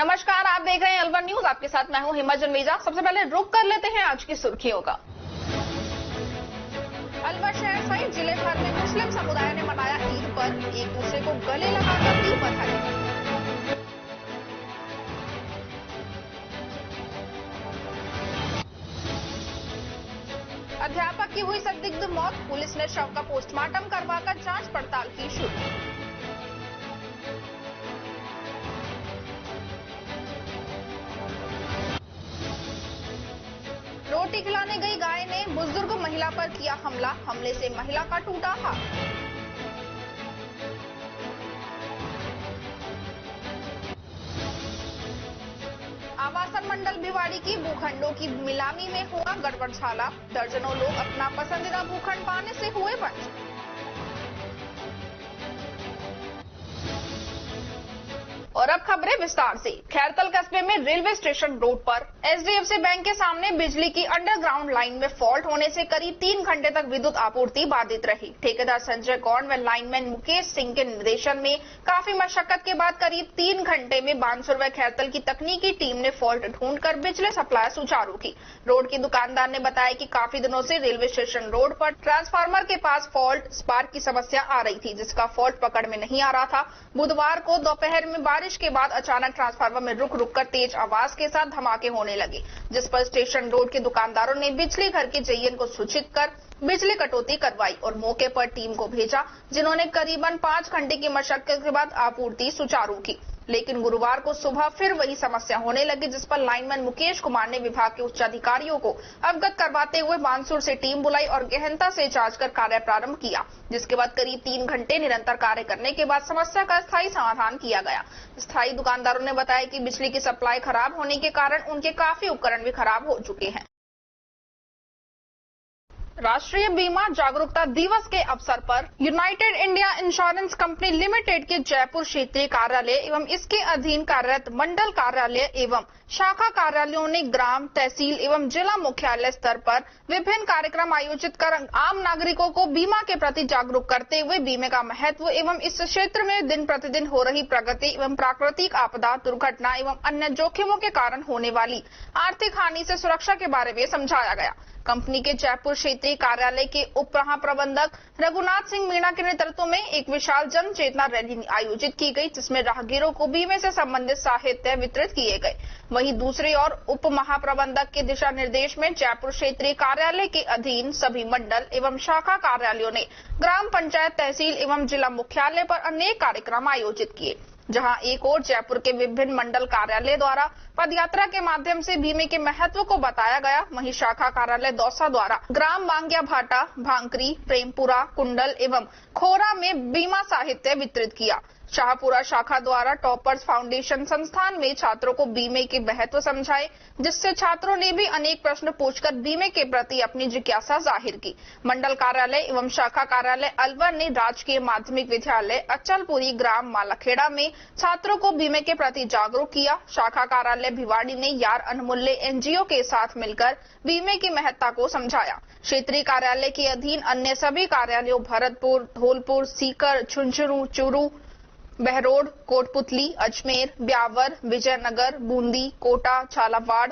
नमस्कार, आप देख रहे हैं अलवर न्यूज। आपके साथ मैं हूं हिमा जन्मेजा। सबसे पहले रुक कर लेते हैं आज की सुर्खियों का। अलवर शहर सहित जिले भर में मुस्लिम समुदाय ने मनाया ईद पर एक दूसरे को गले लगाकर दी बधाई। अध्यापक की हुई संदिग्ध मौत, पुलिस ने शव का पोस्टमार्टम करवाकर जांच पड़ताल की शुरू। रोटी खिलाने गई गाय ने बुजुर्ग महिला पर किया हमला, हमले से महिला का टूटा हाथ। आवासन मंडल भिवाड़ी की भूखंडों की नीलामी में हुआ गड़बड़झाला, दर्जनों लोग अपना पसंदीदा भूखंड पाने से हुए वंचित। और अब खबरें विस्तार से। खैरतल कस्बे में रेलवे स्टेशन रोड पर एचडीएफसी बैंक के सामने बिजली की अंडरग्राउंड लाइन में फॉल्ट होने से करीब 3 घंटे तक विद्युत आपूर्ति बाधित रही। ठेकेदार संजय गौड़ व लाइनमैन मुकेश सिंह के निर्देशन में काफी मशक्कत के बाद करीब 3 घंटे में बानसूर व खैरतल की तकनीकी टीम ने फॉल्ट ढूंढकर बिजली सप्लाई सुचारू की। रोड की दुकानदार ने बताया कि काफी दिनों से रेलवे स्टेशन रोड पर ट्रांसफार्मर के पास फॉल्ट स्पार्क की समस्या आ रही थी, जिसका फॉल्ट पकड़ में नहीं आ रहा था। बुधवार को दोपहर में बारिश के बाद अचानक ट्रांसफार्मर में रुक रुक कर तेज आवाज के साथ धमाके होने लगे, जिस पर स्टेशन रोड के दुकानदारों ने बिजली घर के जेईएन को सूचित कर बिजली कटौती करवाई और मौके पर टीम को भेजा, जिन्होंने करीबन 5 घंटे की मशक्कत के बाद आपूर्ति सुचारू की। लेकिन गुरुवार को सुबह फिर वही समस्या होने लगी, जिस पर लाइनमैन मुकेश कुमार ने विभाग के उच्च अधिकारियों को अवगत करवाते हुए बानसूर से टीम बुलाई और गहनता से जांच कर कार्य प्रारंभ किया, जिसके बाद करीब 3 घंटे निरंतर कार्य करने के बाद समस्या का स्थायी समाधान किया गया। स्थायी दुकानदारों ने बताया कि बिजली की सप्लाई खराब होने के कारण उनके काफी उपकरण भी खराब हो चुके हैं। राष्ट्रीय बीमा जागरूकता दिवस के अवसर पर United India insurance company limited के जयपुर क्षेत्रीय कार्यालय एवं इसके अधीन कार्यरत मंडल कार्यालय एवं शाखा कार्यालयों ने ग्राम, तहसील एवं जिला मुख्यालय स्तर पर विभिन्न कार्यक्रम आयोजित कर आम नागरिकों को बीमा के प्रति जागरूक करते हुए बीमे का महत्व एवं इस क्षेत्र में दिन प्रतिदिन हो रही प्रगति एवं प्राकृतिक आपदा, दुर्घटना एवं अन्य जोखिमों के कारण होने वाली आर्थिक हानि से सुरक्षा के बारे में समझाया गया। कंपनी के जयपुर क्षेत्रीय कार्यालय के उप महाप्रबंधक रघुनाथ सिंह मीणा के नेतृत्व में एक विशाल जन चेतना रैली आयोजित की गई, जिसमें राहगीरों को बीमे से संबंधित साहित्य वितरित किए गए। वहीं दूसरी ओर उप महाप्रबंधक के दिशा निर्देश में जयपुर क्षेत्रीय कार्यालय के अधीन सभी मंडल एवं शाखा कार्यालयों ने ग्राम पंचायत, तहसील एवं जिला मुख्यालय पर अनेक कार्यक्रम आयोजित किए, जहां एक ओर जयपुर के विभिन्न मंडल कार्यालय द्वारा पदयात्रा के माध्यम से बीमे के महत्व को बताया गया, वहीं शाखा कार्यालय दौसा द्वारा ग्राम बांगिया भाटा, भांकरी, प्रेमपुरा, कुंडल एवं खोरा में बीमा साहित्य वितरित किया। शाहपुरा शाखा द्वारा टॉपर्स फाउंडेशन संस्थान में छात्रों को बीमे के महत्व समझाए, जिससे छात्रों ने भी अनेक प्रश्न पूछकर बीमे के प्रति अपनी जिज्ञासा जाहिर की। मंडल कार्यालय एवं शाखा कार्यालय अलवर ने राजकीय माध्यमिक विद्यालय अचलपुरी ग्राम मालाखेड़ा में छात्रों को बीमे के प्रति जागरूक किया। शाखा कार्यालय भिवाड़ी ने यार अनमूल्य एनजीओ के साथ मिलकर बीमे की महत्ता को समझाया। क्षेत्रीय कार्यालय के अधीन अन्य सभी कार्यालयों भरतपुर, धौलपुर, सीकर, झुंझुनू, चूरू, बहरोड, कोटपुतली, अजमेर, ब्यावर, विजयनगर, बूंदी, कोटा, झालावाड़,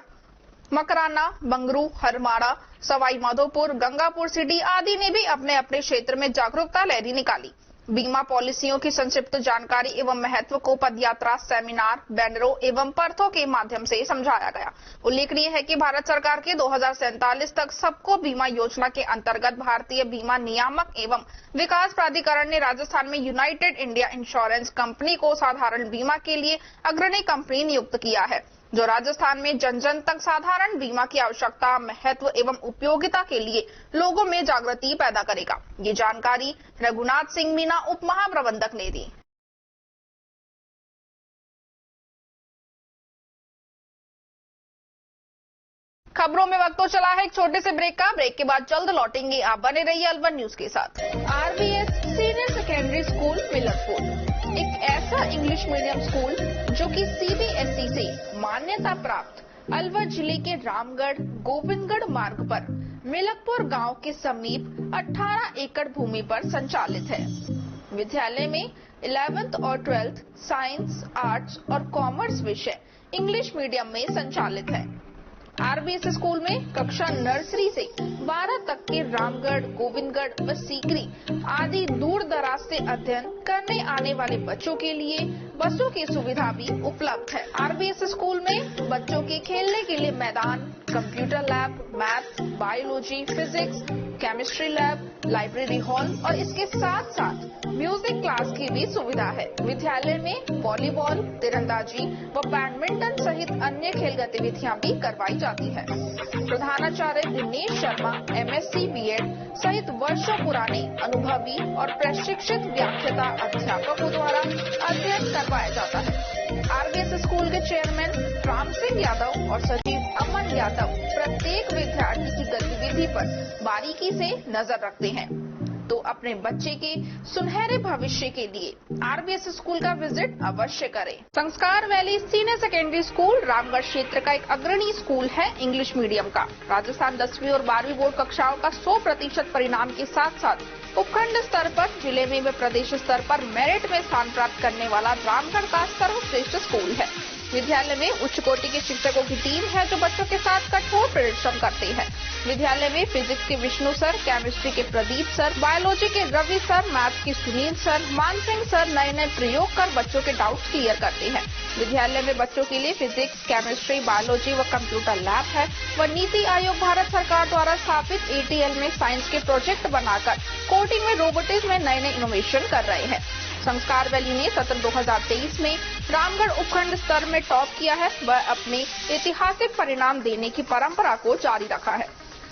मकराना, बंगरू, हरमाड़ा, सवाई माधोपुर, गंगापुर सिटी आदि ने भी अपने अपने क्षेत्र में जागरूकता रैली निकाली। बीमा पॉलिसियों की संक्षिप्त जानकारी एवं महत्व को पदयात्रा, सेमिनार, बैनरों एवं पर्थों के माध्यम से समझाया गया। उल्लेखनीय है कि भारत सरकार के 2047 तक सबको बीमा योजना के अंतर्गत भारतीय बीमा नियामक एवं विकास प्राधिकरण ने राजस्थान में यूनाइटेड इंडिया इंश्योरेंस कंपनी को साधारण बीमा के लिए अग्रणी कंपनी नियुक्त किया है, जो राजस्थान में जन जन तक साधारण बीमा की आवश्यकता, महत्व एवं उपयोगिता के लिए लोगों में जागृति पैदा करेगा। ये जानकारी रघुनाथ सिंह मीणा उप महाप्रबंधक ने दी। खबरों में वक्त तो चला है एक छोटे से ब्रेक का। ब्रेक के बाद जल्द लौटेंगे। आप बने रहिए अलवर न्यूज के साथ। RBS senior secondary school Milakpur, एक ऐसा इंग्लिश मीडियम स्कूल जो कि सीबीएसई से मान्यता प्राप्त अलवर जिले के रामगढ़ गोविंदगढ़ मार्ग पर मिलकपुर गांव के समीप 18 एकड़ भूमि पर संचालित है। विद्यालय में 11th और 12th साइंस, आर्ट्स और कॉमर्स विषय इंग्लिश मीडियम में संचालित है। आरबीएस स्कूल में कक्षा नर्सरी से 12 तक के रामगढ़, गोविंदगढ़ व सीकरी आदि दूर दराज से अध्ययन करने आने वाले बच्चों के लिए बसों की सुविधा भी उपलब्ध है। आरबीएस स्कूल में बच्चों के खेलने के लिए मैदान, computer lab, maths, biology, physics, chemistry lab, library hall और इसके साथ साथ म्यूजिक क्लास की भी सुविधा है। विद्यालय में वॉलीबॉल, तीरंदाजी व बैडमिंटन सहित अन्य खेल गतिविधियां भी करवाई जाती है। प्रधानाचार्य दिनेश शर्मा एमएससी बीएड सहित वर्षों पुराने अनुभवी और प्रशिक्षित व्याख्याता अध्यापकों द्वारा अध्ययन करवाया जाता है। आरबीएस स्कूल के चेयरमैन राम सिंह यादव और सचिव अमन यादव प्रत्येक विद्यार्थी की गतिविधि पर बारीकी से नजर रखते हैं। तो अपने बच्चे के सुनहरे भविष्य के लिए आरबीएस स्कूल का विजिट अवश्य करें। संस्कार valley senior secondary school Ramgarh क्षेत्र का एक अग्रणी स्कूल है इंग्लिश मीडियम का। राजस्थान 10वीं और 12वीं बोर्ड कक्षाओं का 100% परिणाम के साथ साथ उपखंड स्तर पर, जिले में व प्रदेश स्तर पर मेरिट में स्थान प्राप्त करने वाला रामगढ़ का सर्वश्रेष्ठ स्कूल है। विद्यालय में उच्च कोटि के शिक्षकों की टीम है जो बच्चों के साथ कठोर परिश्रम करते हैं। विद्यालय में फिजिक्स के विष्णु सर, केमिस्ट्री के प्रदीप सर, बायोलॉजी के रवि सर, मैथ्स के सुनील सर, मानसिंह सर नए प्रयोग कर बच्चों के डाउट्स क्लियर करते हैं। विद्यालय में बच्चों के लिए फिजिक्स, केमिस्ट्री, बायोलॉजी व कंप्यूटर लैब है व नीति आयोग भारत सरकार द्वारा स्थापित एटीएल में साइंस के प्रोजेक्ट बनाकर कोडिंग में रोबोटिक्स में नए इनोवेशन कर रहे हैं। संस्कार वैली ने सत्र 2023 में रामगढ़ उपखंड स्तर में टॉप किया है व अपने ऐतिहासिक परिणाम देने की परंपरा को जारी रखा है।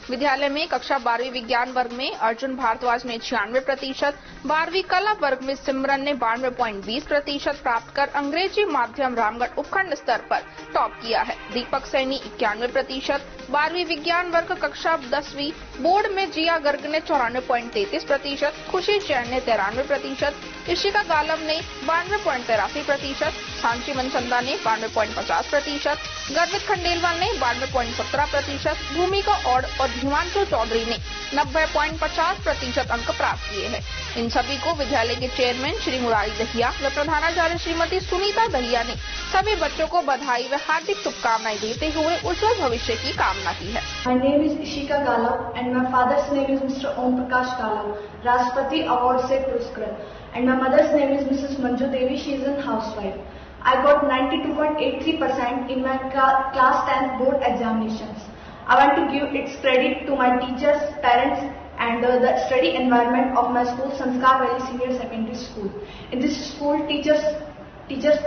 विद्यालय में कक्षा 12वीं विज्ञान वर्ग में अर्जुन भारद्वाज ने 96%, 12वीं कला वर्ग में सिमरन ने 92.20% प्राप्त कर अंग्रेजी माध्यम रामगढ़ उपखंड स्तर पर टॉप किया है। दीपक सैनी 91%, 12वीं विज्ञान वर्ग कक्षा 10वीं बोर्ड में जिया गर्ग ने 94.33%, खुशी जैन ने 93%, इशिका गालव ने 92.83%, सांची मनचंदा ने 92.50%, गर्वित खंडेलवाल ने 92.17%, भूमिका और हिमांशु चौधरी ने 90.50% अंक प्राप्त किए हैं। इन सभी को विद्यालय के चेयरमैन श्री मुरारी दहिया व प्रधानाचार्य श्रीमती सुनीता दहिया ने सभी बच्चों को बधाई व हार्दिक शुभकामनाएं देते हुए उज्जवल भविष्य की कामना की है। My name is Ishika Galav and my father's name is Mr. Om Prakash Galav, Rashtrapati Award से पुरस्कृत, and my mother's name is Mrs. Manju Devi. She is a housewife. I got 92.83% in my class 10 board examinations. I want to give its credit to my teachers, parents and the study environment of my school, Sanskar Valley Senior Secondary School. In this school, teachers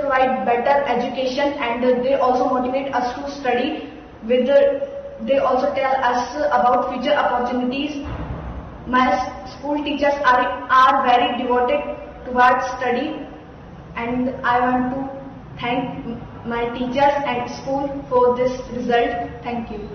provide better education and they also motivate us to study. They also tell us about future opportunities. My school teachers are very devoted towards study and I want to thank my teachers and school for this result. Thank you.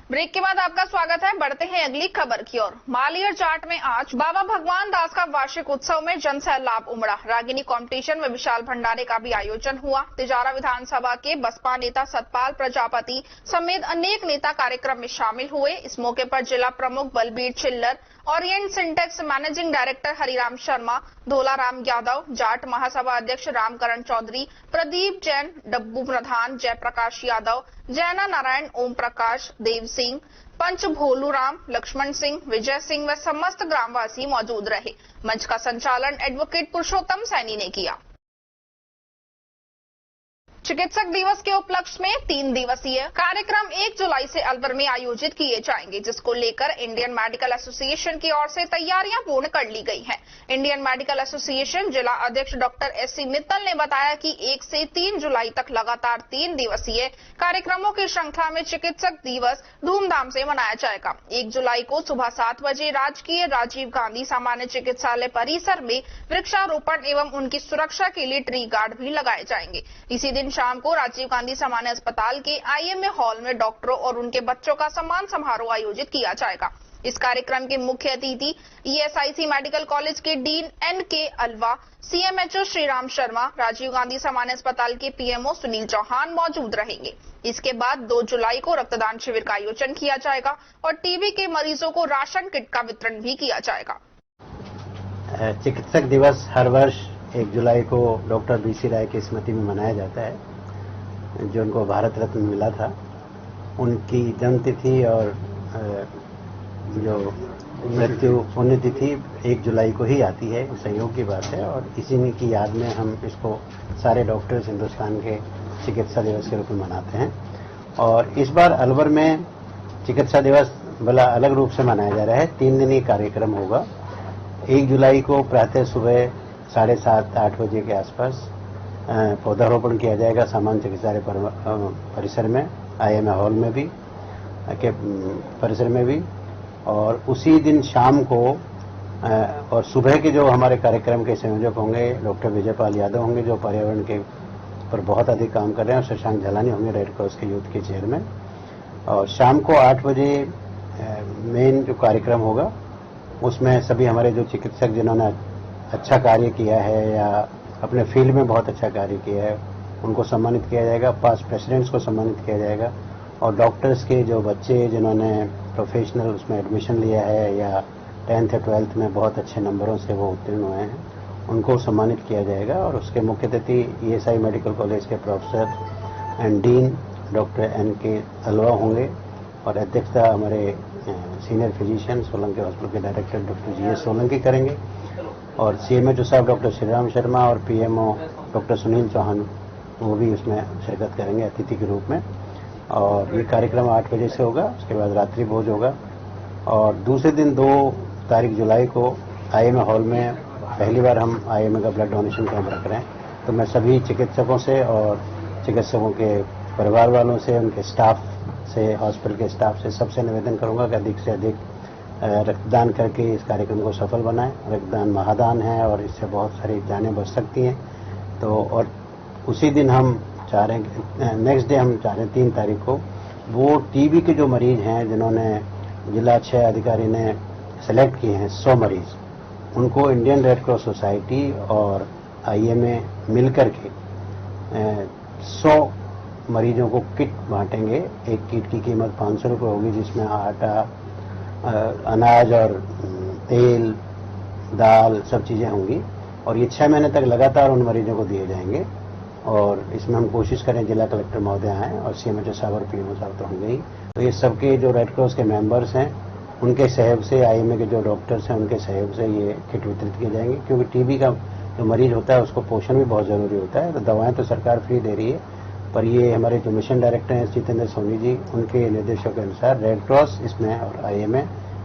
Break के बाद आपका स्वागत है। बढ़ते हैं अगली खबर की ओर। मालियर जाट में आज बाबा भगवान दास का वार्षिक उत्सव में जनसैलाब उमड़ा। रागिनी कंपटीशन में विशाल भंडारे का भी आयोजन हुआ। तिजारा विधानसभा के बसपा नेता सतपाल प्रजापति समेत अनेक नेता कार्यक्रम में शामिल हुए। इस मौके पर जिला प्रमुख Balbir Chillar, Orient Syntex managing director Hariram Sharma, Dholaram Yadav, Jat Mahasabha अध्यक्ष रामकरण चौधरी, प्रदीप जैन, डब्बू प्रधान, जयप्रकाश यादव, जैना नारायण, ओम प्रकाश, देव सिंह, पंच भोलूराम, लक्ष्मण सिंह, विजय सिंह व समस्त ग्रामवासी मौजूद रहे। मंच का संचालन एडवोकेट पुरुषोत्तम सैनी ने किया। चिकित्सक दिवस के उपलक्ष्य में 3 दिवसीय कार्यक्रम 1 जुलाई से अलवर में आयोजित किए जाएंगे, जिसको लेकर इंडियन मेडिकल एसोसिएशन की ओर से तैयारियां पूर्ण कर ली गई हैं। इंडियन मेडिकल एसोसिएशन जिला अध्यक्ष डॉक्टर एससी मित्तल ने बताया कि 1 से 3 जुलाई तक लगातार 3 दिवसीय कार्यक्रमों की श्रृंखला में चिकित्सक दिवस धूमधाम से मनाया जाएगा। 1 जुलाई को सुबह 7 बजे राजकीय राजीव गांधी सामान्य चिकित्सालय परिसर में वृक्षारोपण एवं उनकी सुरक्षा के लिए ट्री गार्ड भी लगाए जाएंगे। इसी दिन शाम को राजीव गांधी सामान्य अस्पताल के आईएमए हॉल में डॉक्टरों और उनके बच्चों का सम्मान समारोह आयोजित किया जाएगा। इस कार्यक्रम के मुख्य अतिथि ESIC मेडिकल कॉलेज के डीन NK अलवा, CMHO श्रीराम शर्मा, राजीव गांधी सामान्य अस्पताल के PMO सुनील चौहान मौजूद रहेंगे। इसके बाद 2 जुलाई को रक्तदान शिविर का आयोजन किया जाएगा और टीबी के मरीजों को राशन किट का वितरण भी किया जाएगा। चिकित्सक दिवस हर वर्ष 1 जुलाई को डॉक्टर BC राय की स्मृति में मनाया जाता है, जो उनको भारत रत्न मिला था। उनकी जन्मतिथि और जो मृत्यु पुण्यतिथि 1 जुलाई को ही आती है, संयोग की बात है। और इसी की याद में हम इसको सारे डॉक्टर्स हिंदुस्तान के चिकित्सा दिवस के रूप में मनाते हैं। और इस बार अलवर में चिकित्सा दिवस बड़ा अलग रूप से मनाया जा रहा है। 3 दिनी कार्यक्रम होगा। 1 जुलाई को प्रातः सुबह 7:30-8 बजे के आसपास पौधारोपण किया जाएगा सामान्य चिकित्सालय परिसर में, IMA हॉल में भी के परिसर में भी। और उसी दिन शाम को और सुबह के जो हमारे कार्यक्रम के संयोजक होंगे डॉक्टर विजयपाल यादव होंगे, जो पर्यावरण के पर बहुत अधिक काम कर रहे हैं, और शशांक झलानी होंगे रेड क्रॉस के यूथ के चेयरमैन। और शाम को 8 बजे मेन जो कार्यक्रम होगा उसमें सभी हमारे जो चिकित्सक जिन्होंने अच्छा कार्य किया है या अपने फील्ड में बहुत अच्छा कार्य किया है उनको सम्मानित किया जाएगा। पास्ट प्रेसिडेंट्स को सम्मानित किया जाएगा। और डॉक्टर्स के जो बच्चे जिन्होंने प्रोफेशनल उसमें एडमिशन लिया है या 10th या 12th में बहुत अच्छे नंबरों से वो उत्तीर्ण हुए हैं, उनको सम्मानित किया जाएगा। और उसके मुख्य अतिथि ESI मेडिकल कॉलेज के professor and dean doctor NK अलवा होंगे। और अध्यक्षता हमारे सीनियर फिजिशियन सोलंकी हॉस्पिटल के डायरेक्टर डॉक्टर GS सोलंकी करेंगे। और CMHO साहब डॉक्टर श्रीराम शर्मा और PMO डॉक्टर सुनील चौहान वो भी उसमें शिरकत करेंगे अतिथि के रूप में। और ये कार्यक्रम 8 बजे से होगा। उसके बाद रात्रि भोज होगा। और दूसरे दिन 2 तारीख जुलाई को IMA हॉल में पहली बार हम IMA का ब्लड डोनेशन कैंप रख रहे हैं। तो मैं सभी चिकित्सकों से और चिकित्सकों के परिवार वालों से, उनके स्टाफ से, हॉस्पिटल के स्टाफ से सबसे निवेदन करूंगा कि अधिक से अधिक रक्तदान करके इस कार्यक्रम को सफल बनाएं। रक्तदान महादान है और इससे बहुत सारी जानें बच सकती हैं। तो और उसी दिन हम चाह रहे हैं, नेक्स्ट डे हम चाह रहे हैं 3 तारीख को वो टीबी के जो मरीज हैं जिन्होंने जिला 6 अधिकारी ने सेलेक्ट किए हैं 100 मरीज, उनको इंडियन रेड क्रॉस सोसाइटी और IMA मिलकर के 100 मरीजों को किट बांटेंगे। एक किट की कीमत 500 रुपये होगी, जिसमें आटा, अनाज और तेल, दाल सब चीज़ें होंगी। और ये 6 महीने तक लगातार उन मरीजों को दिए जाएंगे। और इसमें हम कोशिश करें जिला कलेक्टर महोदय आएँ और CMHO साहब और PMO साहब तो होंगे ही। तो ये सबके जो रेड क्रॉस के मेंबर्स हैं उनके सहयोग से, IMA के जो डॉक्टर्स हैं उनके सहयोग से ये किट वितरित किए जाएंगे। क्योंकि टीबी का जो मरीज होता है उसको पोषण भी बहुत ज़रूरी होता है। तो दवाएँ तो सरकार फ्री दे रही है, पर ये हमारे जो मिशन डायरेक्टर हैं जितेंद्र सोनी जी, उनके निर्देशों के अनुसार रेड क्रॉस इसमें और IMA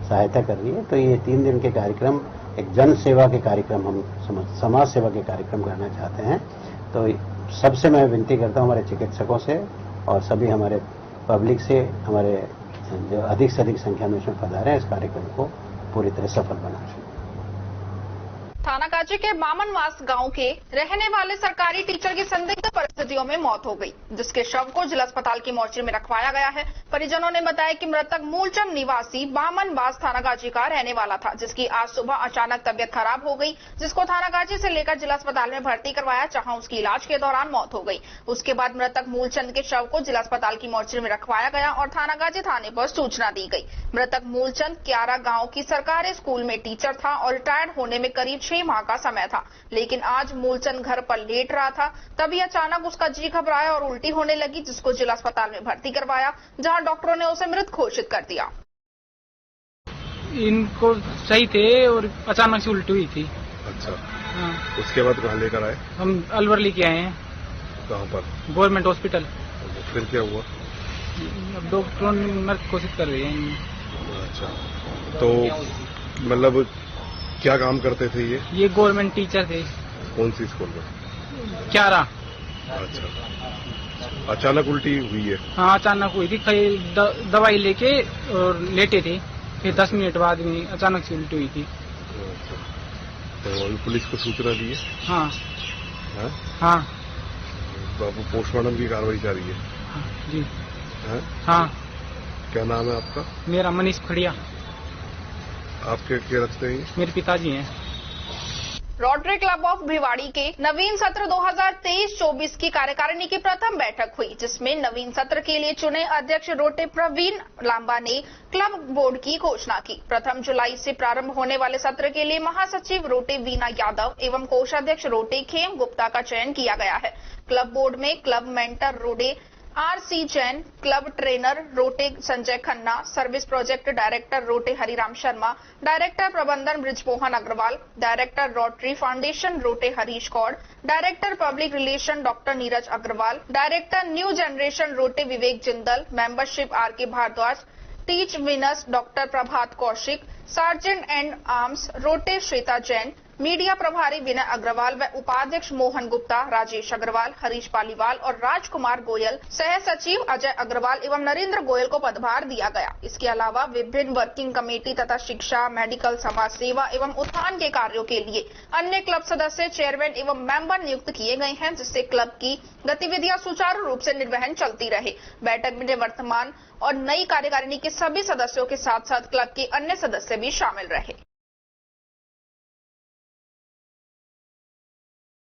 सहायता कर रही है। तो ये 3 दिन के कार्यक्रम एक जन सेवा के कार्यक्रम, हम समाज सेवा के कार्यक्रम करना चाहते हैं। तो सबसे मैं विनती करता हूँ हमारे चिकित्सकों से और सभी हमारे पब्लिक से, हमारे जो अधिक से अधिक संख्या में इसमें पधारे इस कार्यक्रम को पूरी तरह सफल बनाएं। थानागाजी के बामनवास गांव के रहने वाले सरकारी टीचर की संदिग्ध परिस्थितियों में मौत हो गई, जिसके शव को जिला अस्पताल की मोर्चरी में रखवाया गया है। परिजनों ने बताया कि मृतक मूलचंद निवासी बामनवास थानागाजी का रहने वाला था, जिसकी आज सुबह अचानक तबियत खराब हो गई, जिसको थानागाजी से लेकर जिला अस्पताल में भर्ती करवाया, जहां उसकी इलाज के दौरान मौत हो गई। उसके बाद मृतक मूलचंद के शव को जिला अस्पताल की मोर्चरी में रखवाया गया और थानागाजी थाने पर सूचना दी गई। मृतक मूलचंद क्यारा गांव की सरकारी स्कूल में टीचर था और रिटायर्ड होने में करीब 6 माह का समय था। लेकिन आज मूलचंद घर पर लेट रहा था, तभी अचानक उसका जी घबराया और उल्टी होने लगी, जिसको जिला अस्पताल में भर्ती करवाया, जहां डॉक्टरों ने उसे मृत घोषित कर दिया। इनको सही थे और अचानक से उल्टी हुई थी। अच्छा। हाँ। उसके बाद कहाँ लेकर आए? हम अलवर लेके आए हैं। कहाँ पर? Government hospital. फिर क्या हुआ? अब डॉक्टरों ने मृत घोषित कर दिए। अच्छा, तो मतलब क्या काम करते थे ये गवर्नमेंट टीचर थे। कौन सी स्कूल में? क्यारा। अच्छा, अचानक उल्टी हुई है? हाँ, अचानक हुई थी। दवाई लेके और लेटे थे, फिर 10 मिनट बाद में अचानक से उल्टी हुई थी। अच्छा, तो अभी पुलिस को सूचना दी है? हाँ। हाँ? हाँ। तो अब पोस्टमार्टम की कार्रवाई जारी है? जी। हाँ? हाँ। क्या नाम है आपका? मेरा मनीष खड़िया। आपके क्या रखते हैं? मेरे पिताजी हैं। रोटरी क्लब ऑफ भिवाड़ी के नवीन सत्र 2023-24 की कार्यकारिणी की प्रथम बैठक हुई, जिसमें नवीन सत्र के लिए चुने अध्यक्ष रोटे प्रवीण लांबा ने क्लब बोर्ड की घोषणा की। प्रथम जुलाई से प्रारंभ होने वाले सत्र के लिए महासचिव रोटे वीना यादव एवं कोषाध्यक्ष रोटे खेम गुप्ता का चयन किया गया है। क्लब बोर्ड में club mentor Rtn R C. Jain, club trainer Rtn Sanjay Khanna, service project director Rtn Hariram Sharma, director प्रबंधन Brijmohan Agarwal, director Rotary Foundation Rtn Harish Kaud, director public relation doctor Neeraj Agarwal, director new generation Rtn Vivek Jindal, membership R K. Bhardwaj, टीच विनस doctor Prabhat Kaushik, sergeant and arms Rtn Shweta Jain, media प्रभारी विनय अग्रवाल व उपाध्यक्ष मोहन गुप्ता, राजेश अग्रवाल, हरीश पालीवाल और राजकुमार गोयल, सह सचिव अजय अग्रवाल एवं नरेंद्र गोयल को पदभार दिया गया। इसके अलावा विभिन्न वर्किंग कमेटी तथा शिक्षा, मेडिकल, समाज सेवा एवं उत्थान के कार्यों के लिए अन्य क्लब सदस्य, चेयरमैन एवं मेंबर नियुक्त किए गए हैं, जिससे क्लब की गतिविधियां सुचारू रूप से निर्वहन चलती रहे। बैठक में वर्तमान और नई कार्यकारिणी के सभी सदस्यों के साथ साथ क्लब के अन्य सदस्य भी शामिल रहे।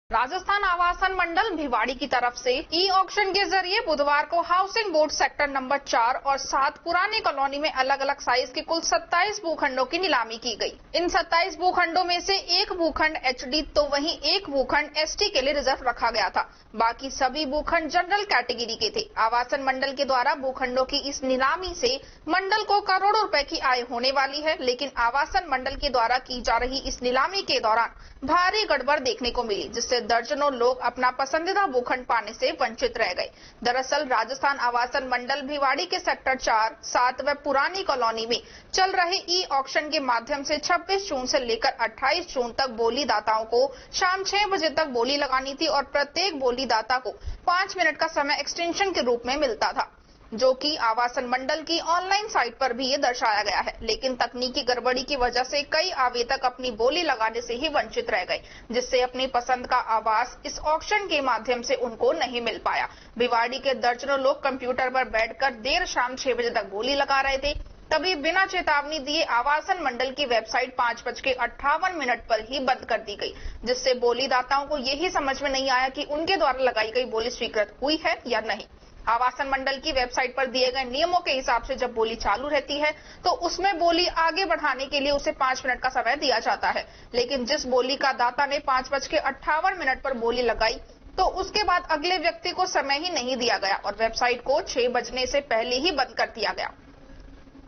राजस्थान आवासन मंडल भिवाड़ी की तरफ से ई ऑक्शन के जरिए बुधवार को हाउसिंग बोर्ड सेक्टर नंबर 4 और 7 पुरानी कॉलोनी में अलग अलग साइज के कुल 27 भूखंडों की नीलामी की गई। इन 27 भूखंडों में से एक भूखंड एचडी तो वहीं एक भूखंड एसटी के लिए रिजर्व रखा गया था। बाकी सभी भूखंड जनरल कैटेगरी के थे। आवासन मंडल के द्वारा भूखंडों की इस नीलामी से मंडल को करोड़ों रुपए की आय होने वाली है, लेकिन आवासन मंडल के द्वारा की जा रही इस नीलामी के दौरान भारी गड़बड़ देखने को मिली, जिससे दर्जनों लोग अपना पसंदीदा भूखंड पाने से वंचित रह गए। दरअसल राजस्थान आवासन मंडल भिवाड़ी के सेक्टर 4, 7 व पुरानी कॉलोनी में चल रहे ई ऑक्शन के माध्यम से 26 जून से लेकर 28 जून तक बोली दाताओं को शाम 6 बजे तक बोली लगानी थी और प्रत्येक बोली दाता को 5 मिनट का समय एक्सटेंशन के रूप में मिलता था, जो कि आवासन मंडल की ऑनलाइन साइट पर भी ये दर्शाया गया है। लेकिन तकनीकी गड़बड़ी की वजह से कई आवेदक अपनी बोली लगाने से ही वंचित रह गए, जिससे अपनी पसंद का आवास इस ऑक्शन के माध्यम से उनको नहीं मिल पाया। भिवाड़ी के दर्जनों लोग कंप्यूटर पर बैठकर देर शाम 6 बजे तक बोली लगा रहे थे। तभी बिना चेतावनी दिए आवासन मंडल की वेबसाइट 5:58 पर ही बंद कर दी गई, जिससे बोलीदाताओं को यही समझ में नहीं आया कि उनके द्वारा लगाई गई बोली स्वीकृत हुई है या नहीं। आवासन मंडल की वेबसाइट पर दिए गए नियमों के हिसाब से जब बोली चालू रहती है तो उसमें बोली आगे बढ़ाने के लिए उसे 5 मिनट का समय दिया जाता है, लेकिन जिस बोली का दाता ने 5:58 पर बोली लगाई तो उसके बाद अगले व्यक्ति को समय ही नहीं दिया गया और वेबसाइट को 6 बजने से पहले ही बंद कर दिया गया,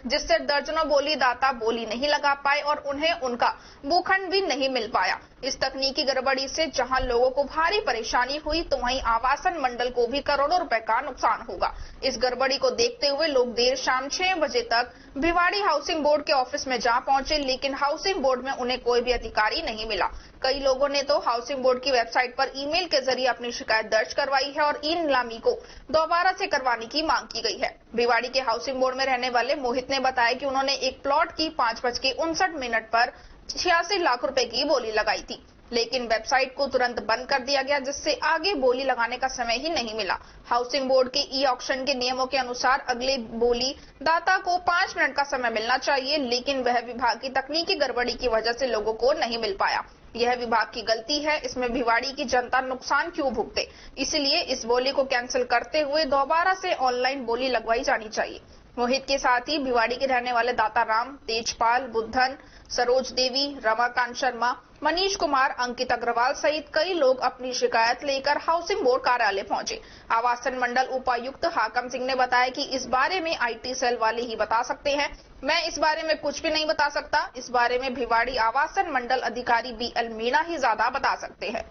जिससे दर्जनों बोली दाता बोली नहीं लगा पाए और उन्हें उनका भूखंड भी नहीं मिल पाया। इस तकनीकी गड़बड़ी से जहां लोगों को भारी परेशानी हुई तो वहीं आवासन मंडल को भी करोड़ों रुपए का नुकसान होगा। इस गड़बड़ी को देखते हुए लोग देर शाम 6 बजे तक भिवाड़ी हाउसिंग बोर्ड के ऑफिस में जा पहुंचे, लेकिन हाउसिंग बोर्ड में उन्हें कोई भी अधिकारी नहीं मिला। कई लोगों ने तो हाउसिंग बोर्ड की वेबसाइट पर ईमेल के जरिए अपनी शिकायत दर्ज करवाई है और ई नीलामी को दोबारा से करवाने की मांग की गई है। भिवाड़ी के हाउसिंग बोर्ड में रहने वाले मोहित ने बताया कि उन्होंने एक प्लॉट की 5:59 पर 86 लाख रुपए की बोली लगाई थी, लेकिन वेबसाइट को तुरंत बंद कर दिया गया, जिससे आगे बोली लगाने का समय ही नहीं मिला। हाउसिंग बोर्ड के ई ऑक्शन के नियमों के अनुसार अगले बोली दाता को 5 मिनट का समय मिलना चाहिए, लेकिन वह विभाग की तकनीकी गड़बड़ी की वजह से लोगों को नहीं मिल पाया। यह विभाग की गलती है, इसमें भिवाड़ी की जनता नुकसान क्यों भुगते। इसलिए इस बोली को कैंसिल करते हुए दोबारा से ऑनलाइन बोली लगवाई जानी चाहिए। मोहित के साथ ही भिवाड़ी के रहने वाले दाता राम, तेजपाल, बुद्धन, सरोज देवी, रमाकांत शर्मा, मनीष कुमार, अंकित अग्रवाल सहित कई लोग अपनी शिकायत लेकर हाउसिंग बोर्ड कार्यालय पहुंचे। आवासन मंडल उपायुक्त हाकम सिंह ने बताया कि इस बारे में IT सेल वाले ही बता सकते हैं, मैं इस बारे में कुछ भी नहीं बता सकता। इस बारे में भिवाड़ी आवासन मंडल अधिकारी BL मीणा ही ज्यादा बता सकते हैं।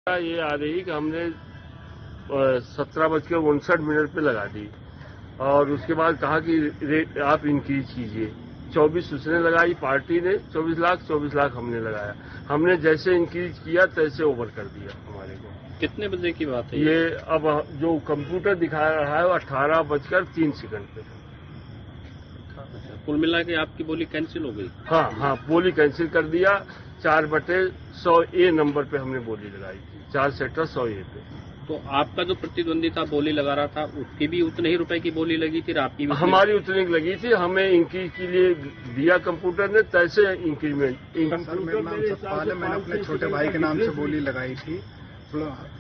ये आ रही कि हमने 17:59 पे लगा दी और उसके बाद कहा कि रेट आप इंक्रीज कीजिए। 24 उसने लगाई पार्टी ने, 24 लाख हमने लगाया। हमने जैसे इंक्रीज किया तैसे ओवर कर दिया हमारे को। कितने बजे की बात है ये अब जो कंप्यूटर दिखा रहा है वो 18:03 पे। कुल मिला के आपकी बोली कैंसिल हो गई? हाँ, बोली कैंसिल कर दिया। 4/100A नंबर पे हमने बोली लगाई थी, 4 सेक्टर 100A पे। तो आपका जो प्रतिद्वंदी था, बोली लगा रहा था, उसकी भी उतने ही रुपए की बोली लगी थी, आपकी भी हमारी उतनी लगी थी। हमें इंक्रीज के लिए दिया कंप्यूटर ने, तैसे इंक्रीमेंट पहले मैंने अपने छोटे भाई के नाम से बोली लगाई थी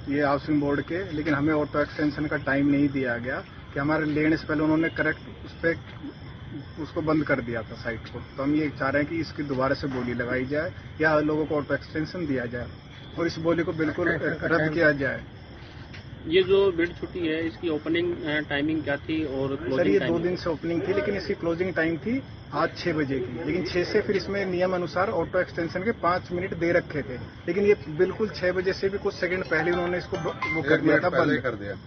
ये हाउसिंग बोर्ड के, लेकिन हमें ऑटो एक्सटेंशन का टाइम नहीं दिया गया कि हमारे लेने से पहले उन्होंने करेक्ट उस पर उसको बंद कर दिया था साइट को। तो हम ये चाह रहे हैं कि इसकी दोबारा से बोली लगाई जाए या लोगों को ऑटो एक्सटेंशन दिया जाए और इस बोली को बिल्कुल रद्द किया जाए। ये जो बिड छुट्टी है, इसकी ओपनिंग टाइमिंग क्या थी और सर ये 2 दिन से ओपनिंग थी, लेकिन इसकी क्लोजिंग टाइम थी आज 6 बजे की, लेकिन 6 से फिर इसमें नियम अनुसार ऑटो एक्सटेंशन के 5 मिनट दे रखे थे, लेकिन ये बिल्कुल 6 बजे से भी कुछ सेकंड पहले उन्होंने इसको वो कर दिया था, बंद कर दिया।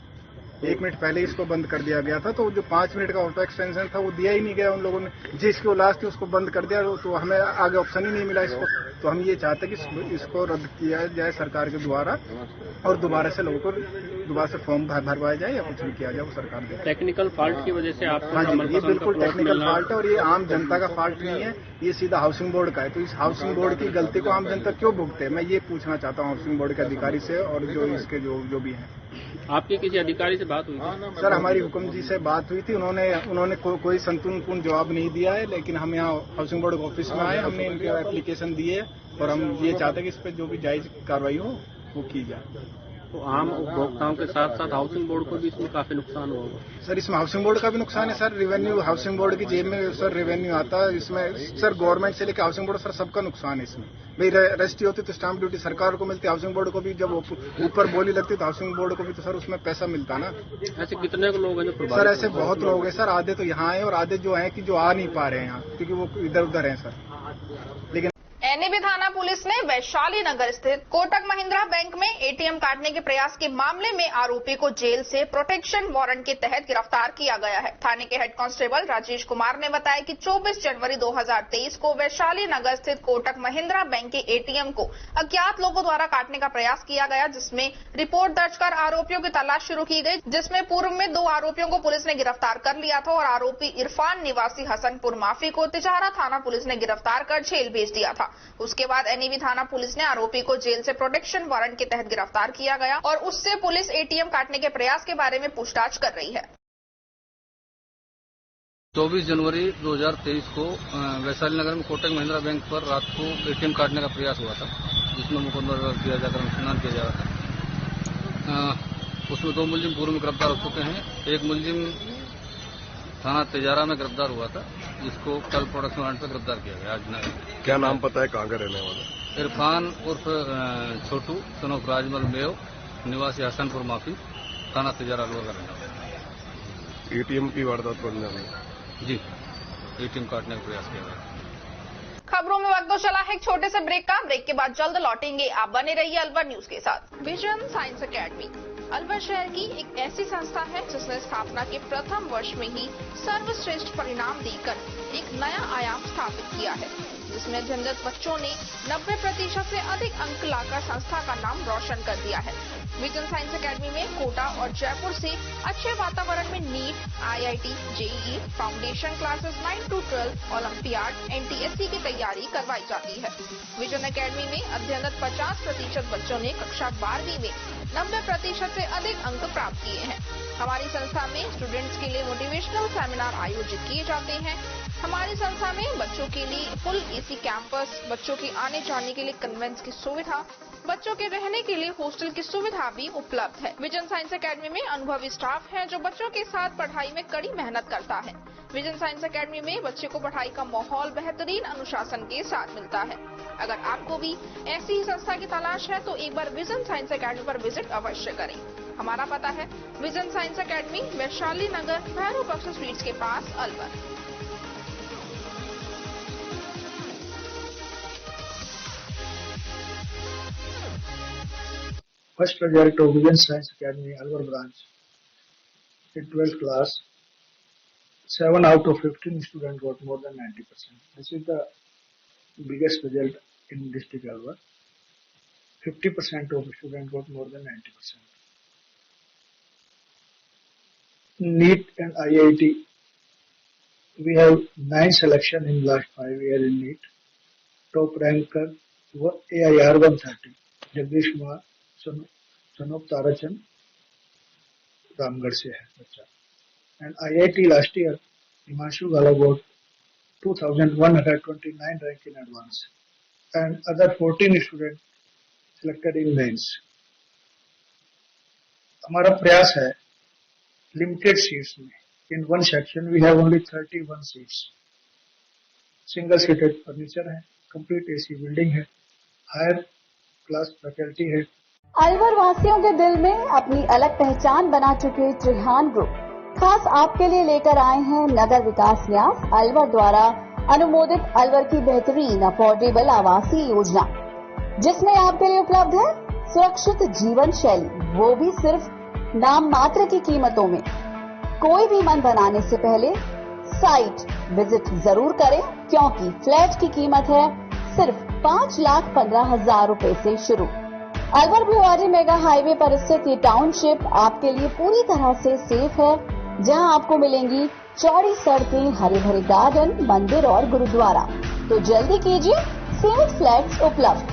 1 मिनट पहले इसको बंद कर दिया गया था। तो जो 5 मिनट का ऑटो एक्सटेंशन था वो दिया ही नहीं गया उन लोगों ने, जिसको लास्ट थी उसको बंद कर दिया, तो हमें आगे ऑप्शन ही नहीं मिला इसको। तो हम ये चाहते हैं कि इसको रद्द किया जाए सरकार के द्वारा और दोबारा से लोगों को दोबारा से फॉर्म भरवाया जाए या कुछ भी किया जाए, वो सरकार दे। टेक्निकल फॉल्ट की वजह से आपको हाँ जी, ये बिल्कुल टेक्निकल फॉल्ट है और ये आम जनता का फॉल्ट नहीं है, ये सीधा हाउसिंग बोर्ड का है। तो इस हाउसिंग बोर्ड की गलती को आम जनता क्यों भुगते? मैं ये पूछना चाहता हूँ हाउसिंग बोर्ड के अधिकारी से और जो इसके जो भी हैं। आपकी किसी अधिकारी से बात हुई थी? सर हमारी हुक्म जी से बात हुई थी, उन्होंने कोई संतुलनपूर्ण जवाब नहीं दिया है, लेकिन हम यहाँ हाउसिंग बोर्ड के ऑफिस में आए, हमने इनकी एप्लीकेशन दी है और हम ये चाहते हैं कि इस पर जो भी जायज कार्रवाई हो वो की जाए। तो आम उपभोक्ताओं के साथ साथ हाउसिंग बोर्ड को भी इसमें काफी नुकसान होगा। सर इसमें हाउसिंग बोर्ड का भी नुकसान है सर, रेवेन्यू हाउसिंग बोर्ड की जेब में सर रेवेन्यू आता है इसमें सर, गवर्नमेंट से लेकर हाउसिंग बोर्ड सर सबका नुकसान है इसमें। भाई रजिस्ट्री होती तो स्टाम्प ड्यूटी सरकार को मिलती, हाउसिंग बोर्ड को भी जब ऊपर बोली लगती तो हाउसिंग बोर्ड को भी तो सर उसमें पैसा मिलता ना। ऐसे कितने लोग हैं जो सर ऐसे बहुत लोग हैं सर, आधे तो यहाँ है और आधे जो है कि जो आ नहीं पा रहे हैं यहाँ क्योंकि वो इधर उधर हैं सर। लेकिन एनएबी थाना पुलिस ने वैशाली नगर स्थित कोटक महिंद्रा बैंक में एटीएम काटने के प्रयास के मामले में आरोपी को जेल से प्रोटेक्शन वारंट के तहत गिरफ्तार किया गया है। थाने के हेड कांस्टेबल राजेश कुमार ने बताया कि 24 जनवरी 2023 को वैशाली नगर स्थित कोटक महिंद्रा बैंक के एटीएम को अज्ञात लोगों द्वारा काटने का प्रयास किया गया, जिसमें रिपोर्ट दर्ज कर आरोपियों की तलाश शुरू की गई, जिसमें पूर्व में 2 आरोपियों को पुलिस ने गिरफ्तार कर लिया था और आरोपी इरफान निवासी हसनपुर माफी को तिजारा थाना पुलिस ने गिरफ्तार कर जेल भेज दिया था। उसके बाद एनएबी थाना पुलिस ने आरोपी को जेल से प्रोटेक्शन वारंट के तहत गिरफ्तार किया गया और उससे पुलिस एटीएम काटने के प्रयास के बारे में पूछताछ कर रही है। 24 जनवरी 2023 को वैशाली नगर में कोटक महिंद्रा बैंक पर रात को एटीएम काटने का प्रयास हुआ था, जिसमें मुकदमा दर्ज किया जाकर अनुसंधान किया जा रहा था। उसमें 2 मुलजिम पूर्व में गिरफ्तार हो चुके हैं। एक मुलजिम थाना तिजारा में गिरफ्तार हुआ था, जिसको कल प्रोडक्शन वारंट पर गिरफ्तार किया गया। आज क्या नाम पता है, कहाँ का रहने वाला? इरफान उर्फ छोटू सनोफ राजमल मेव निवासी हसनपुर माफी थाना तिजारा लोअर का रहने वाला। एटीएम की वारदात को अंजाम दिया? जी, एटीएम काटने का प्रयास किया गया। खबरों में वक्त तो चला है एक छोटे से ब्रेक का। ब्रेक के बाद जल्द लौटेंगे, आप बने रहिए अलवर न्यूज के साथ। विजन साइंस एकेडमी अलवर शहर की एक ऐसी संस्था है जिसने स्थापना के प्रथम वर्ष में ही सर्वश्रेष्ठ परिणाम देकर एक नया आयाम स्थापित किया है, जिसमें अध्ययनरत बच्चों ने 90% से अधिक अंक लाकर संस्था का नाम रोशन कर दिया है। विजन साइंस एकेडमी में कोटा और जयपुर से अच्छे वातावरण में NEET, IIT, JEE, foundation classes 9 to 12, Olympiad, NTSC की तैयारी करवाई जाती है। विजन एकेडमी में अध्ययनरत 50% बच्चों ने कक्षा 12वीं में 90% से अधिक अंक प्राप्त किए हैं। हमारी संस्था में स्टूडेंट्स के लिए मोटिवेशनल सेमिनार आयोजित किए जाते हैं। हमारी संस्था में बच्चों के लिए फुल AC कैंपस, बच्चों के आने जाने के लिए कन्वेंस की सुविधा, बच्चों के रहने के लिए हॉस्टल की सुविधा भी उपलब्ध है। विजन साइंस एकेडमी में अनुभवी स्टाफ है जो बच्चों के साथ पढ़ाई में कड़ी मेहनत करता है। विजन साइंस एकेडमी में बच्चे को पढ़ाई का माहौल बेहतरीन अनुशासन के साथ मिलता है। अगर आपको भी ऐसी ही संस्था की तलाश है तो एक बार विजन साइंस एकेडमी पर विजिट अवश्य करें। हमारा पता है विजन साइंस एकेडमी, वैशाली नगर, भैरव बख्श स्वीट्स के पास, Alwar. First result of Vision Science Academy, Alwar branch. In 12th class, 7 out of 15 students got more than 90%. This is the biggest result in district Alwar. 50% of students got more than 90%. NEET and IIT, we have 9 selection in last 5 years in NEET. Top ranker AIR 130, Jagdish Kumar, son of Tarachand, Ramgarh से है बच्चा। And IIT last year, Himanshu Gala got 2,129 rank in advance, and other 14 students selected in mains. हमारा प्रयास है limited seats में, in one section we have only 31 seats, single seated furniture है, complete AC building है, higher class faculty है। अलवर वासियों के दिल में अपनी अलग पहचान बना चुके त्रिहान ग्रुप खास आपके लिए लेकर आए हैं नगर विकास न्यास अलवर द्वारा अनुमोदित अलवर की बेहतरीन अफोर्डेबल आवासीय योजना, जिसमें आपके लिए उपलब्ध है सुरक्षित जीवन शैली, वो भी सिर्फ नाम मात्र की कीमतों में। कोई भी मन बनाने से पहले साइट विजिट जरूर करें, क्योंकि फ्लैट की कीमत है सिर्फ 5,15,000 रुपए से शुरू। अलवर भिवाड़ी मेगा हाईवे पर स्थित ये टाउनशिप आपके लिए पूरी तरह से सेफ है, जहां आपको मिलेंगी चौड़ी सड़कें, हरे भरे गार्डन, मंदिर और गुरुद्वारा। तो जल्दी कीजिए, सीमित फ्लैट्स उपलब्ध।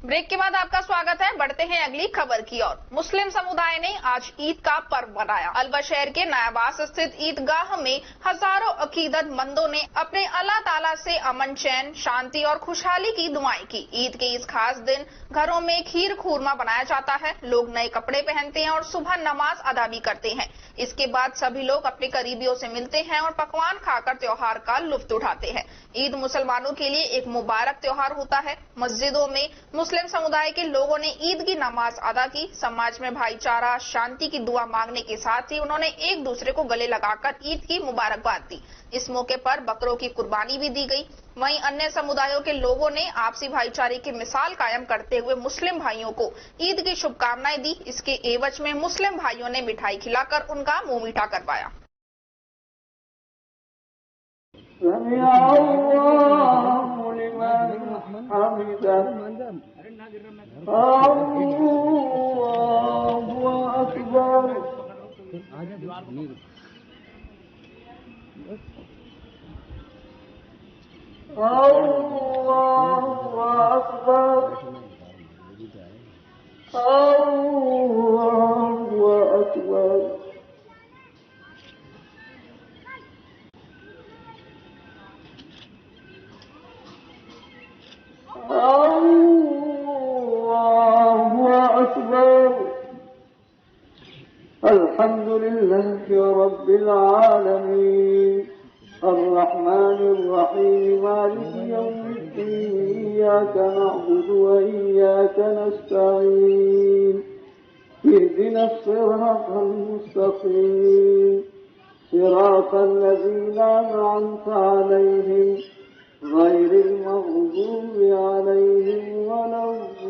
ब्रेक के बाद आपका स्वागत है। बढ़ते हैं अगली खबर की ओर। मुस्लिम समुदाय ने आज ईद का पर्व मनाया। अलवर शहर के नयाबास स्थित ईदगाह में हजारों अकीदतमंदों ने अपने अल्लाह ताला से अमन, चैन, शांति और खुशहाली की दुआएं की। ईद के इस खास दिन घरों में खीर खूरमा बनाया जाता है, लोग नए कपड़े पहनते हैं और सुबह नमाज अदा भी करते हैं। इसके बाद सभी लोग अपने करीबियों से मिलते हैं और पकवान खाकर त्योहार का लुत्फ उठाते हैं। ईद मुसलमानों के लिए एक मुबारक त्योहार होता है। मस्जिदों में मुस्लिम समुदाय के लोगों ने ईद की नमाज अदा की। समाज में भाईचारा, शांति की दुआ मांगने के साथ ही उन्होंने एक दूसरे को गले लगाकर ईद की मुबारकबाद दी। इस मौके पर बकरों की कुर्बानी भी दी गई। वहीं अन्य समुदायों के लोगों ने आपसी भाईचारे की मिसाल कायम करते हुए मुस्लिम भाइयों को ईद की शुभकामनाएं दी। इसके एवज में मुस्लिम भाइयों ने मिठाई खिलाकर उनका मुंह मीठा करवाया। अल्हम्दुलिल्लाहि रब्बिल आलमीन अर्रहमानिर रहीम मालिकि यौमिद्दीन इय्याका नअबुदु व इय्याका नस्तईन इहदिनस सिरातल मुस्तकीम सिरातल लज़ीना अन'अमता अलैहिम गैरिल मग़दूबि अलैहिम वलद्दाल्लीन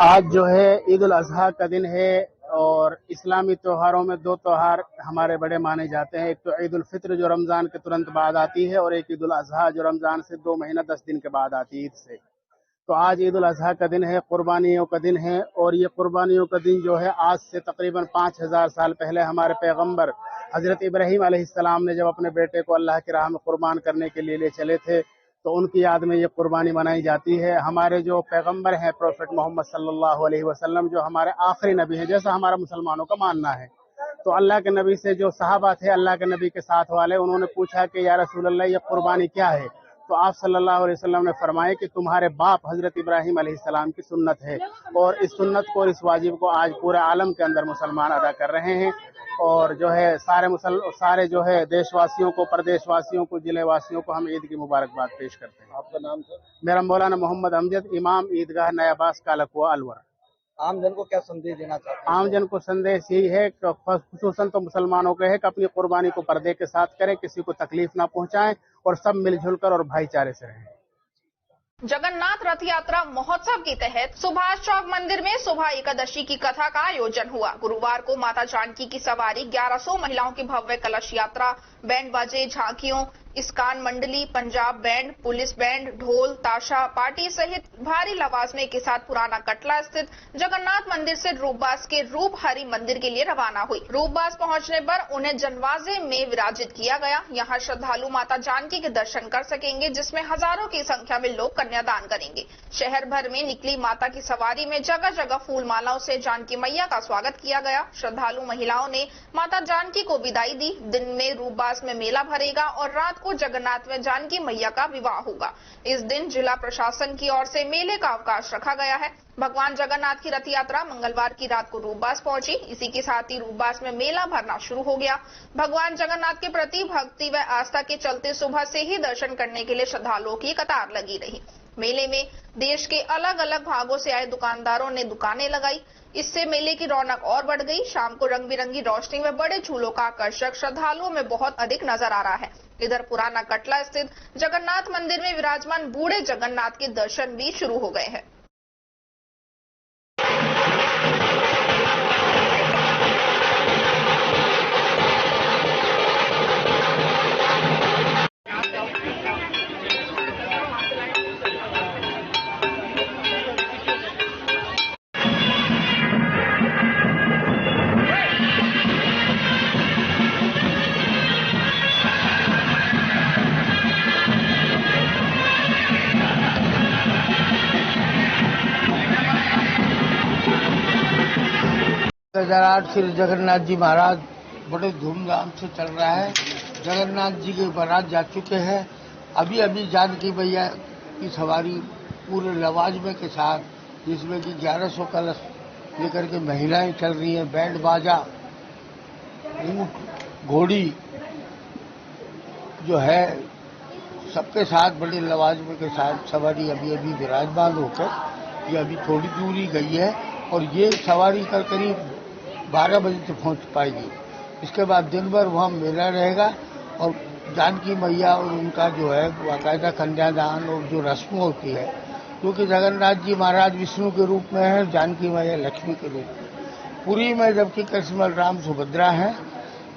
आज जो है ईद उल अजहा का दिन है और इस्लामी त्योहारों में दो त्योहार हमारे बड़े माने जाते हैं। एक तो ईद उल फित्र जो रमजान के तुरंत बाद आती है और एक ईद उल अजहा जो रमजान से 2 महीना 10 दिन के बाद आती है ईद से। तो आज ईद उल अजहा का दिन है, कुर्बानियों का दिन है और ये कुर्बानियों का दिन जो है आज से तकरीबन 5000 साल पहले हमारे पैगंबर हजरत इब्राहीम अलैहिस्सलाम ने जब अपने बेटे को अल्लाह की राह में कुर्बान करने के लिए ले चले थे तो उनकी याद में ये कुर्बानी मनाई जाती है। हमारे जो पैगंबर हैं प्रोफेट मोहम्मद सल्लल्लाहु अलैहि वसल्लम जो हमारे आखिरी नबी हैं, जैसा हमारा मुसलमानों का मानना है, तो तो अल्लाह के नबी से जो सहाबा थे अल्लाह के नबी के साथ वाले, उन्होंने पूछा कि या रसूल अल्लाह ये कुर्बानी क्या है? तो आप सल्लल्लाहु अलैहि वसल्लम ने फरमाया कि तुम्हारे बाप हजरत इब्राहिम अलैहिस्सलाम की सुन्नत है, और इस सुन्नत को और इस वाजिब को आज पूरे आलम के अंदर मुसलमान अदा कर रहे हैं। और जो है सारे जो है देशवासियों को, प्रदेशवासियों को, जिले वासियों को हम ईद की मुबारकबाद पेश करते हैं। आपका नाम सर? मेरा मौलाना मोहम्मद अमजद, इमाम ईदगाह नयाबास कालकुआ अलवर। आम जन को क्या संदेश देना चाहते हैं? आम जन को संदेश यही है कि खुसूसन तो मुसलमानों के है कि अपनी कुर्बानी को पर्दे के साथ करें, किसी को तकलीफ ना पहुंचाएं और सब मिलजुल कर और भाईचारे से रहें। जगन्नाथ रथ यात्रा महोत्सव के तहत सुभाष चौक मंदिर में सुबह एकादशी की कथा का आयोजन हुआ। गुरुवार को माता जानकी की सवारी 1100 महिलाओं की भव्य कलश यात्रा, बैंड बाजे, झांकियों, इस्कान मंडली, पंजाब बैंड, पुलिस बैंड, ढोल, ताशा, पार्टी सहित भारी लवाजमे के साथ पुराना कटला स्थित जगन्नाथ मंदिर से रूपबास के रूप हरि मंदिर के लिए रवाना हुई। रूपबास पहुंचने पर उन्हें जनवाजे में विराजित किया गया। यहां श्रद्धालु माता जानकी के दर्शन कर सकेंगे, जिसमें हजारों की संख्या में लोग कन्यादान करेंगे। शहर भर में निकली माता की सवारी में जगह जगह फूल मालाओं से जानकी मैया का स्वागत किया गया। श्रद्धालु महिलाओं ने माता जानकी को विदाई दी। दिन में रूपबास में मेला भरेगा और रात को जगन्नाथ में जानकी मैया का विवाह होगा। इस दिन जिला प्रशासन की ओर से मेले का अवकाश रखा गया है। भगवान जगन्नाथ की रथ यात्रा मंगलवार की रात को रूपबास पहुंची। इसी के साथ ही रूपबास में मेला भरना शुरू हो गया। भगवान जगन्नाथ के प्रति भक्ति व आस्था के चलते सुबह से ही दर्शन करने के लिए श्रद्धालुओं की कतार लगी रही। मेले में देश के अलग अलग भागों से आए दुकानदारों ने दुकानें लगाई। इससे मेले की रौनक और बढ़ गई। शाम को रंग बिरंगी रोशनी व बड़े झूलों का आकर्षक श्रद्धालुओं में बहुत अधिक नजर आ रहा है। इधर पुराना कटला स्थित जगन्नाथ मंदिर में विराजमान बूढ़े जगन्नाथ के दर्शन भी शुरू हो गए हैं। श्री जगन्नाथ जी महाराज बड़े धूमधाम से चल रहा है। जगन्नाथ जी के बारात जा चुके हैं। अभी अभी जानकी मैया की सवारी पूरे लवाजमे के साथ, जिसमें कि 1100 कलश लेकर के महिलाएं चल रही हैं, बैंड बाजा, ऊंट, घोड़ी जो है सबके साथ बड़े लवाजमे के साथ सवारी अभी अभी विराजमान होकर ये अभी थोड़ी दूरी गई है और ये सवारी कर करीब 12 बजे तक पहुंच पाएगी। इसके बाद दिन भर वहाँ मेला रहेगा और जानकी मैया और उनका जो है बाकायदा कन्यादान और जो रस्म होती है, क्योंकि जगन्नाथ जी महाराज विष्णु के रूप में है, जानकी मैया लक्ष्मी के रूप में। पुरी में जबकि कृष्ण राम सुभद्रा है,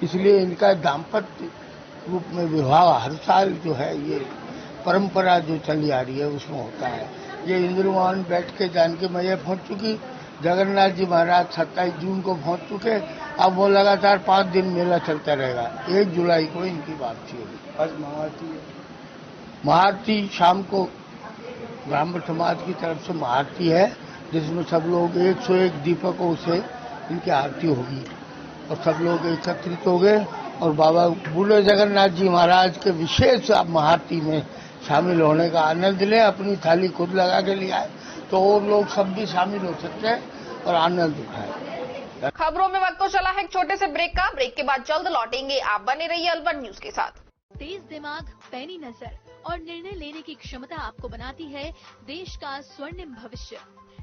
इसलिए इनका दाम्पत्य रूप में विवाह हर साल जो है ये परंपरा जो चली आ रही है उसमें होता है। ये इंद्रवान बैठ के जानकी मैया पहुंच चुकी, जगन्नाथ जी महाराज 27 जून को पहुंच चुके। अब वो लगातार 5 दिन मेला चलता रहेगा। 1 जुलाई को इनकी वापसी होगी। आज महाआरती शाम को ब्राह्मण समाज की तरफ से महाआरती है, जिसमें सब लोग 101 दीपकों से इनकी आरती होगी और सब लोग एकत्रित हो गए और बाबा बूढ़े जगन्नाथ जी महाराज के विशेष महाआरती में शामिल होने का आनंद लें। अपनी थाली खुद लगा के ले आए तो और लोग सब भी शामिल हो सकते हैं और आनंद उठाएं। खबरों में वक्त तो चला है एक छोटे से ब्रेक का। ब्रेक के बाद जल्द लौटेंगे। आप बने रहिए अलवर न्यूज के साथ। तेज दिमाग, पैनी नजर और निर्णय लेने की क्षमता आपको बनाती है देश का स्वर्णिम भविष्य।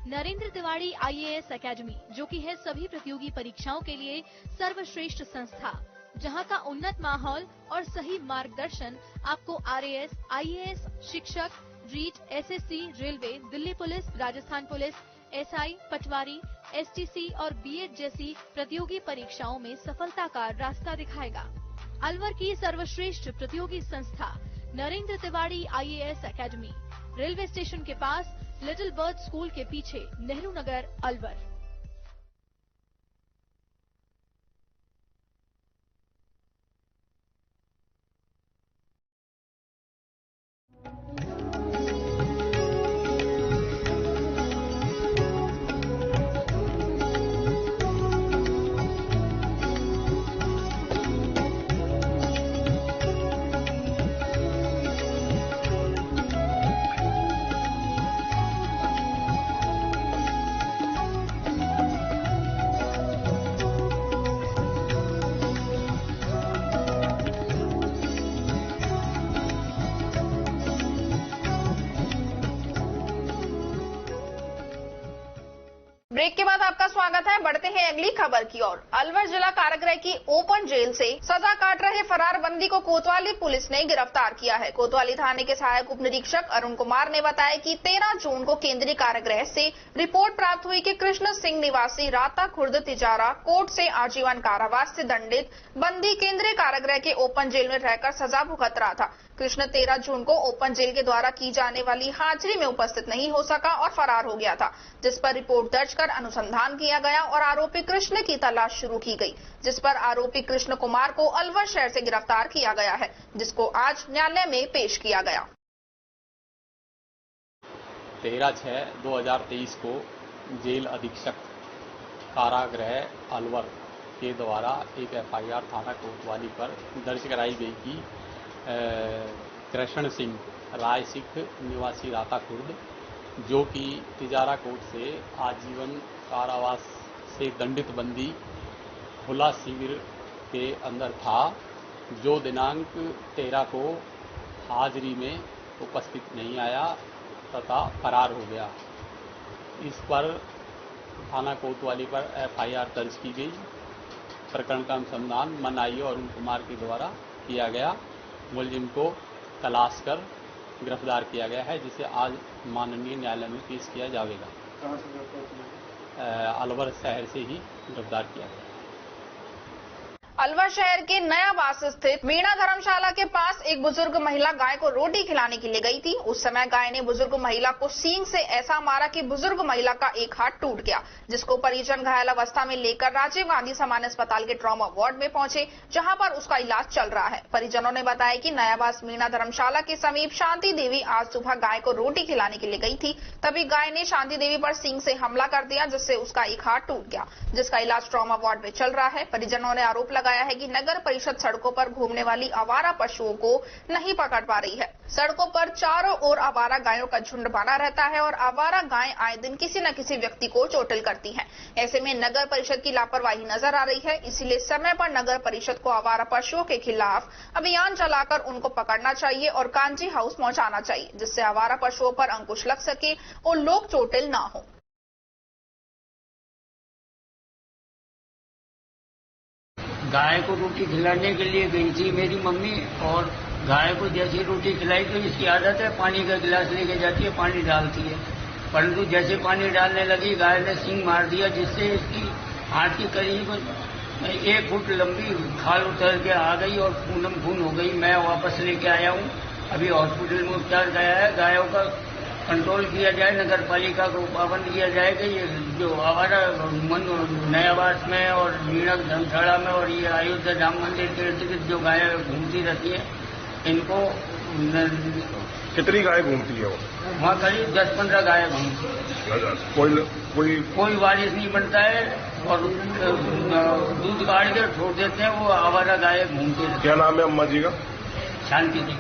नरेंद्र तिवारी IAS एकेडमी, जो कि है सभी प्रतियोगी परीक्षाओं के लिए सर्वश्रेष्ठ संस्था, जहां का उन्नत माहौल और सही मार्गदर्शन आपको RAS, IAS, शिक्षक, REET, SSC, railway, Delhi police, Rajasthan police, SI, Patwari, STC और BEd जैसी प्रतियोगी परीक्षाओं में सफलता का रास्ता दिखाएगा। अलवर की सर्वश्रेष्ठ प्रतियोगी संस्था Narendra Tiwari IAS academy, railway station के पास, लिटिल बर्ड स्कूल के पीछे, नेहरू नगर, अलवर। ब्रेक के बाद आपका स्वागत है। बढ़ते हैं अगली खबर की ओर। अलवर जिला कारागृह की ओपन जेल से सजा काट रहे फरार बंदी को कोतवाली पुलिस ने गिरफ्तार किया है। कोतवाली थाने के सहायक उप निरीक्षक अरुण कुमार ने बताया कि 13 जून को केंद्रीय कारागृह से रिपोर्ट प्राप्त हुई कि कृष्ण सिंह निवासी राता खुर्द तिजारा कोर्ट से आजीवन कारावास से दंडित बंदी केंद्रीय कारागृह के ओपन जेल में रहकर सजा भुगत रहा था। कृष्ण 13 जून को ओपन जेल के द्वारा की जाने वाली हाजिरी में उपस्थित नहीं हो सका और फरार हो गया था, जिस पर रिपोर्ट दर्ज कर अनुसंधान किया गया और आरोपी कृष्ण की तलाश शुरू की गई, जिस पर आरोपी कृष्ण कुमार को अलवर शहर से गिरफ्तार किया गया है, जिसको आज न्यायालय में पेश किया गया। 13/6/2023 को जेल अधीक्षक कारागृह अलवर के द्वारा एक FIR थाना कोतवाली पर दर्ज कराई गई कि कृष्ण सिंह राय सिख निवासी राता खुर्द, जो कि तिजारा कोर्ट से आजीवन कारावास से दंडित बंदी खुला शिविर के अंदर था, जो दिनांक 13 को हाजिरी में उपस्थित नहीं आया तथा फरार हो गया। इस पर थाना कोतवाली पर FIR दर्ज की गई। प्रकरण का अनुसंधान मनाई और अरुण कुमार के द्वारा किया गया। मुलजिम को तलाश कर गिरफ्तार किया गया है, जिसे आज माननीय न्यायालय में पेश किया जाएगा। अलवर शहर से ही गिरफ्तार किया गया। अलवर शहर के नयाबास स्थित वीणा धर्मशाला के पास एक बुजुर्ग महिला गाय को रोटी खिलाने के लिए गई थी। उस समय गाय ने बुजुर्ग महिला को सींग से ऐसा मारा कि बुजुर्ग महिला का एक हाथ टूट गया, जिसको परिजन घायल अवस्था में लेकर राजीव गांधी सामान्य अस्पताल के ट्रॉमा वार्ड में पहुंचे, जहां पर उसका इलाज चल रहा है। परिजनों ने बताया कि नयाबास वीणा धर्मशाला के समीप शांति देवी आज सुबह गाय को रोटी खिलाने के लिए गई थी। तभी गाय ने शांति देवी पर सींग से हमला कर दिया, जिससे उसका एक हाथ टूट गया, जिसका इलाज ट्रॉमा वार्ड में चल रहा है। परिजनों ने आरोप लगाया है कि नगर परिषद सड़कों पर घूमने वाली आवारा पशुओं को नहीं पकड़ पा रही है। सड़कों पर चारों ओर आवारा गायों का झुंड बना रहता है और आवारा गायें आए दिन किसी न किसी व्यक्ति को चोटिल करती हैं। ऐसे में नगर परिषद की लापरवाही नजर आ रही है। इसीलिए समय पर नगर परिषद को आवारा पशुओं के खिलाफ अभियान चलाकर उनको पकड़ना चाहिए और कांजी हाउस पहुंचाना चाहिए, जिससे आवारा पशुओं पर अंकुश लग सके और लोग चोटिल न हो। गाय को रोटी खिलाने के लिए गई थी मेरी मम्मी, और गाय को जैसे रोटी खिलाई तो इसकी आदत है पानी का गिलास लेके जाती है, पानी डालती है, परंतु जैसे पानी डालने लगी गाय ने सींग मार दिया, जिससे इसकी हाथ की करीब 1 फुट लंबी खाल उतर के आ गई और खूनम खून हो गई। मैं वापस लेके आया हूँ, अभी हॉस्पिटल में उपचार गया है। गायों का कंट्रोल किया जाए, नगर पालिका को पाबंद किया जाए कि ये जो आवारा नयाबास में और वीणा धर्मशाला में और ये अयोध्या राम मंदिर के इर्द गिर्द जो गायें घूमती रहती हैं, इनको कितनी गाय घूमती है वहाँ करीब 10-15 गायें घूमती। कोई वारिस नहीं बनता है और दूध काट के छोड़ देते हैं, वो आवारा गायें घूमती रहती। क्या नाम है अम्मा जी का? शांति जी।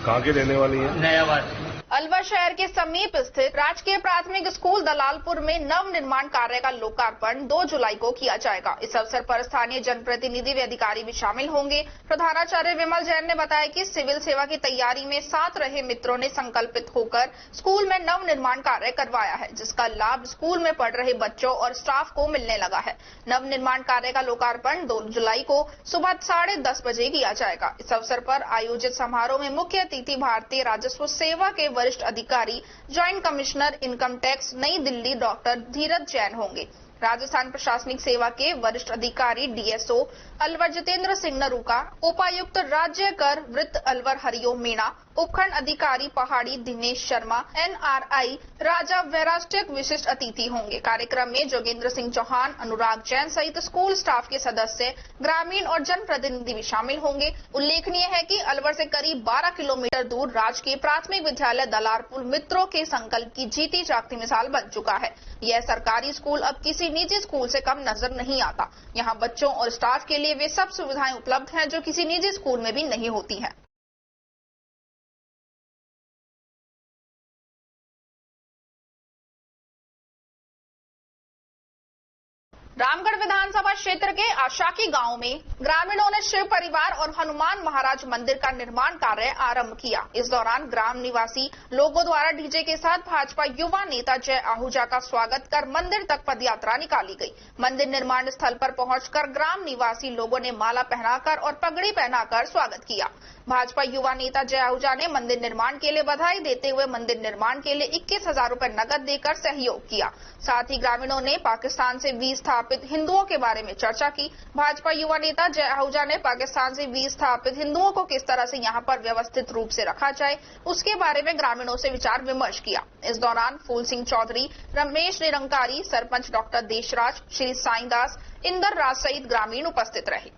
कहाँ की रहने वाली है? नयाबास। अलवर शहर के समीप स्थित राजकीय प्राथमिक स्कूल दलालपुर में नव निर्माण कार्य का लोकार्पण 2 जुलाई को किया जाएगा। इस अवसर पर स्थानीय जनप्रतिनिधि व अधिकारी भी शामिल होंगे। प्रधानाचार्य विमल जैन ने बताया कि सिविल सेवा की तैयारी में साथ रहे मित्रों ने संकल्पित होकर स्कूल में नव निर्माण कार्य करवाया है, जिसका लाभ स्कूल में पढ़ रहे बच्चों और स्टाफ को मिलने लगा है। नव निर्माण कार्य का लोकार्पण 2 जुलाई को सुबह 10:30 बजे किया जाएगा। इस अवसर पर आयोजित समारोह में मुख्य अतिथि भारतीय राजस्व सेवा के वरिष्ठ अधिकारी ज्वाइंट कमिश्नर इनकम टैक्स नई दिल्ली डॉक्टर धीरज जैन होंगे। राजस्थान प्रशासनिक सेवा के वरिष्ठ अधिकारी DSO अलवर जितेंद्र सिंह नरूका, उपायुक्त राज्य कर वृत्त अलवर हरिओम मीणा, उपखंड अधिकारी पहाड़ी दिनेश शर्मा, NRI राजा वैराष्ट्रिक विशिष्ट अतिथि होंगे। कार्यक्रम में जोगेंद्र सिंह चौहान, अनुराग जैन सहित स्कूल स्टाफ के सदस्य, ग्रामीण और जनप्रतिनिधि भी शामिल होंगे। उल्लेखनीय है कि अलवर से करीब 12 किलोमीटर दूर राजकीय प्राथमिक विद्यालय दलालपुर मित्रों के संकल्प की जीती जागती मिसाल बन चुका है। यह सरकारी स्कूल अब किसी निजी स्कूल से कम नजर नहीं आता। यहाँ बच्चों और स्टाफ के लिए वे सब सुविधाएं उपलब्ध हैं जो किसी निजी स्कूल में भी नहीं होती हैं। रामगढ़ विधानसभा क्षेत्र के आशाकी गांव में ग्रामीणों ने शिव परिवार और हनुमान महाराज मंदिर का निर्माण कार्य आरंभ किया। इस दौरान ग्राम निवासी लोगों द्वारा डीजे के साथ भाजपा युवा नेता जय आहूजा का स्वागत कर मंदिर तक पदयात्रा निकाली गई। मंदिर निर्माण स्थल पर पहुंचकर ग्राम निवासी लोगों ने माला पहनाकर और पगड़ी पहनाकर स्वागत किया। भाजपा युवा नेता जय आहूजा ने मंदिर निर्माण के लिए बधाई देते हुए मंदिर निर्माण के लिए 21,000 रुपए नकद देकर सहयोग किया। साथ ही ग्रामीणों ने पाकिस्तान से विस्थापित हिंदुओं के बारे में चर्चा की। भाजपा युवा नेता जय आहूजा ने पाकिस्तान से विस्थापित हिंदुओं को किस तरह से यहां पर व्यवस्थित रूप से रखा जाए उसके बारे में ग्रामीणों से विचार विमर्श किया। इस दौरान फूल सिंह चौधरी, रमेश निरंकारी, सरपंच डॉक्टर देशराज, श्री साईदास, इंदर राज सहित ग्रामीण उपस्थित रहे।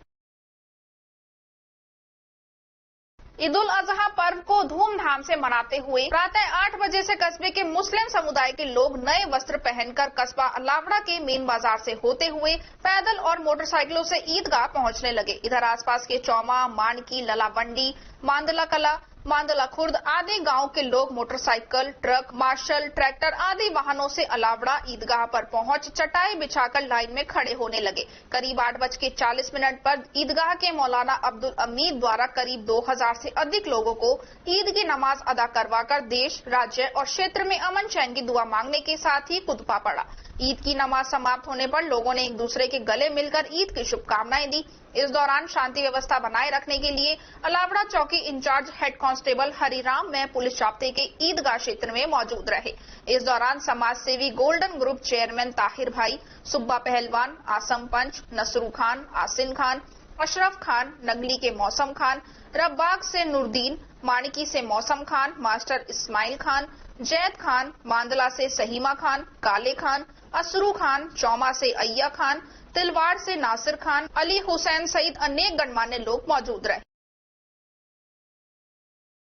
ईद उल अजहा पर्व को धूमधाम से मनाते हुए प्रातः 8 बजे से कस्बे के मुस्लिम समुदाय के लोग नए वस्त्र पहनकर कस्बा अलावड़ा के मेन बाजार से होते हुए पैदल और मोटरसाइकिलों से ईदगाह पहुंचने लगे। इधर आसपास के चौमा, मानकी, ललावंडी, मांदला कला, मांदला खुर्द आदि गांव के लोग मोटरसाइकिल, ट्रक, मार्शल, ट्रैक्टर आदि वाहनों से अलावड़ा ईदगाह पर पहुंच चटाई बिछाकर लाइन में खड़े होने लगे। करीब 8:40 पर ईदगाह के मौलाना अब्दुल अमीद द्वारा करीब 2000 से अधिक लोगों को ईद की नमाज अदा करवाकर देश, राज्य और क्षेत्र में अमन चैन की दुआ मांगने के साथ ही खुतबा पड़ा। ईद की नमाज समाप्त होने पर लोगों ने एक दूसरे के गले मिलकर ईद की शुभकामनाएं दी। इस दौरान शांति व्यवस्था बनाए रखने के लिए अलावड़ा चौकी इंचार्ज हेड कांस्टेबल हरिराम में पुलिस जाब्ते के ईदगाह क्षेत्र में मौजूद रहे। इस दौरान समाज सेवी गोल्डन ग्रुप चेयरमैन ताहिर भाई, सुब्बा पहलवान, आसम पंच, नसरू खान, आसिन खान, अशरफ खान, नगली के मौसम खान, रब्बाग से नूरदीन, मानिकी से मौसम खान, मास्टर इस्माइल खान, जैद खान, मांदला से सहीमा खान, काले खान, असरू खान, चौमा से अय्या खान, तिलवाड़ से नासिर खान, अली हुसैन सहित अनेक गणमान्य लोग मौजूद रहे।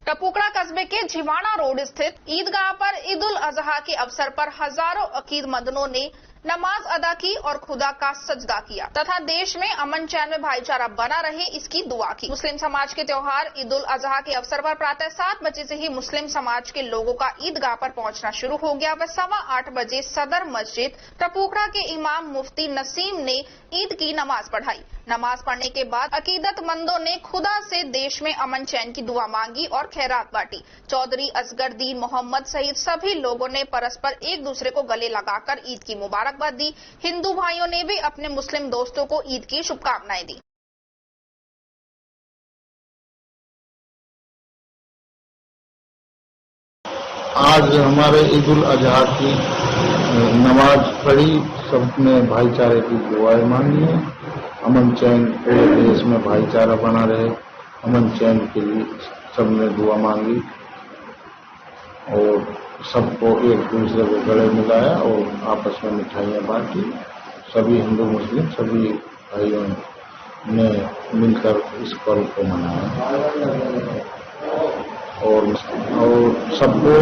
टपुकड़ा कस्बे के झिवाड़ा रोड स्थित ईदगाह पर ईद उल अजहा के अवसर पर हजारों अकीदमंदों ने नमाज अदा की और खुदा का सजदा किया तथा देश में अमन चैन में भाईचारा बना रहे इसकी दुआ की। मुस्लिम समाज के त्योहार ईद उल अजहा के अवसर पर प्रातः 7 बजे से ही मुस्लिम समाज के लोगों का ईदगाह पर पहुंचना शुरू हो गया। वह 8:15 बजे सदर मस्जिद टपुकड़ा के इमाम मुफ्ती नसीम ने ईद की नमाज पढ़ाई। नमाज पढ़ने के बाद अकीदतमंदों ने खुदा से देश में अमन चैन की दुआ मांगी और खैरात बांटी। चौधरी असगर दीन मोहम्मद सहित सभी लोगों ने परस्पर एक दूसरे को गले लगाकर ईद की मुबारकबाद दी। हिंदू भाइयों ने भी अपने मुस्लिम दोस्तों को ईद की शुभकामनाएं दी। आज हमारे ईद उल अजहा की नमाज पढ़ी, सबने भाईचारे की दुआएं मांगी है। अमन चैन पूरे देश में भाईचारा बना रहे, अमन चैन के लिए सबने दुआ मांगी और सबको एक दूसरे को गले मिलाया और आपस में मिठाइयाँ बांटी। सभी हिंदू मुस्लिम सभी भाइयों ने मिलकर इस पर्व को मनाया और सबको,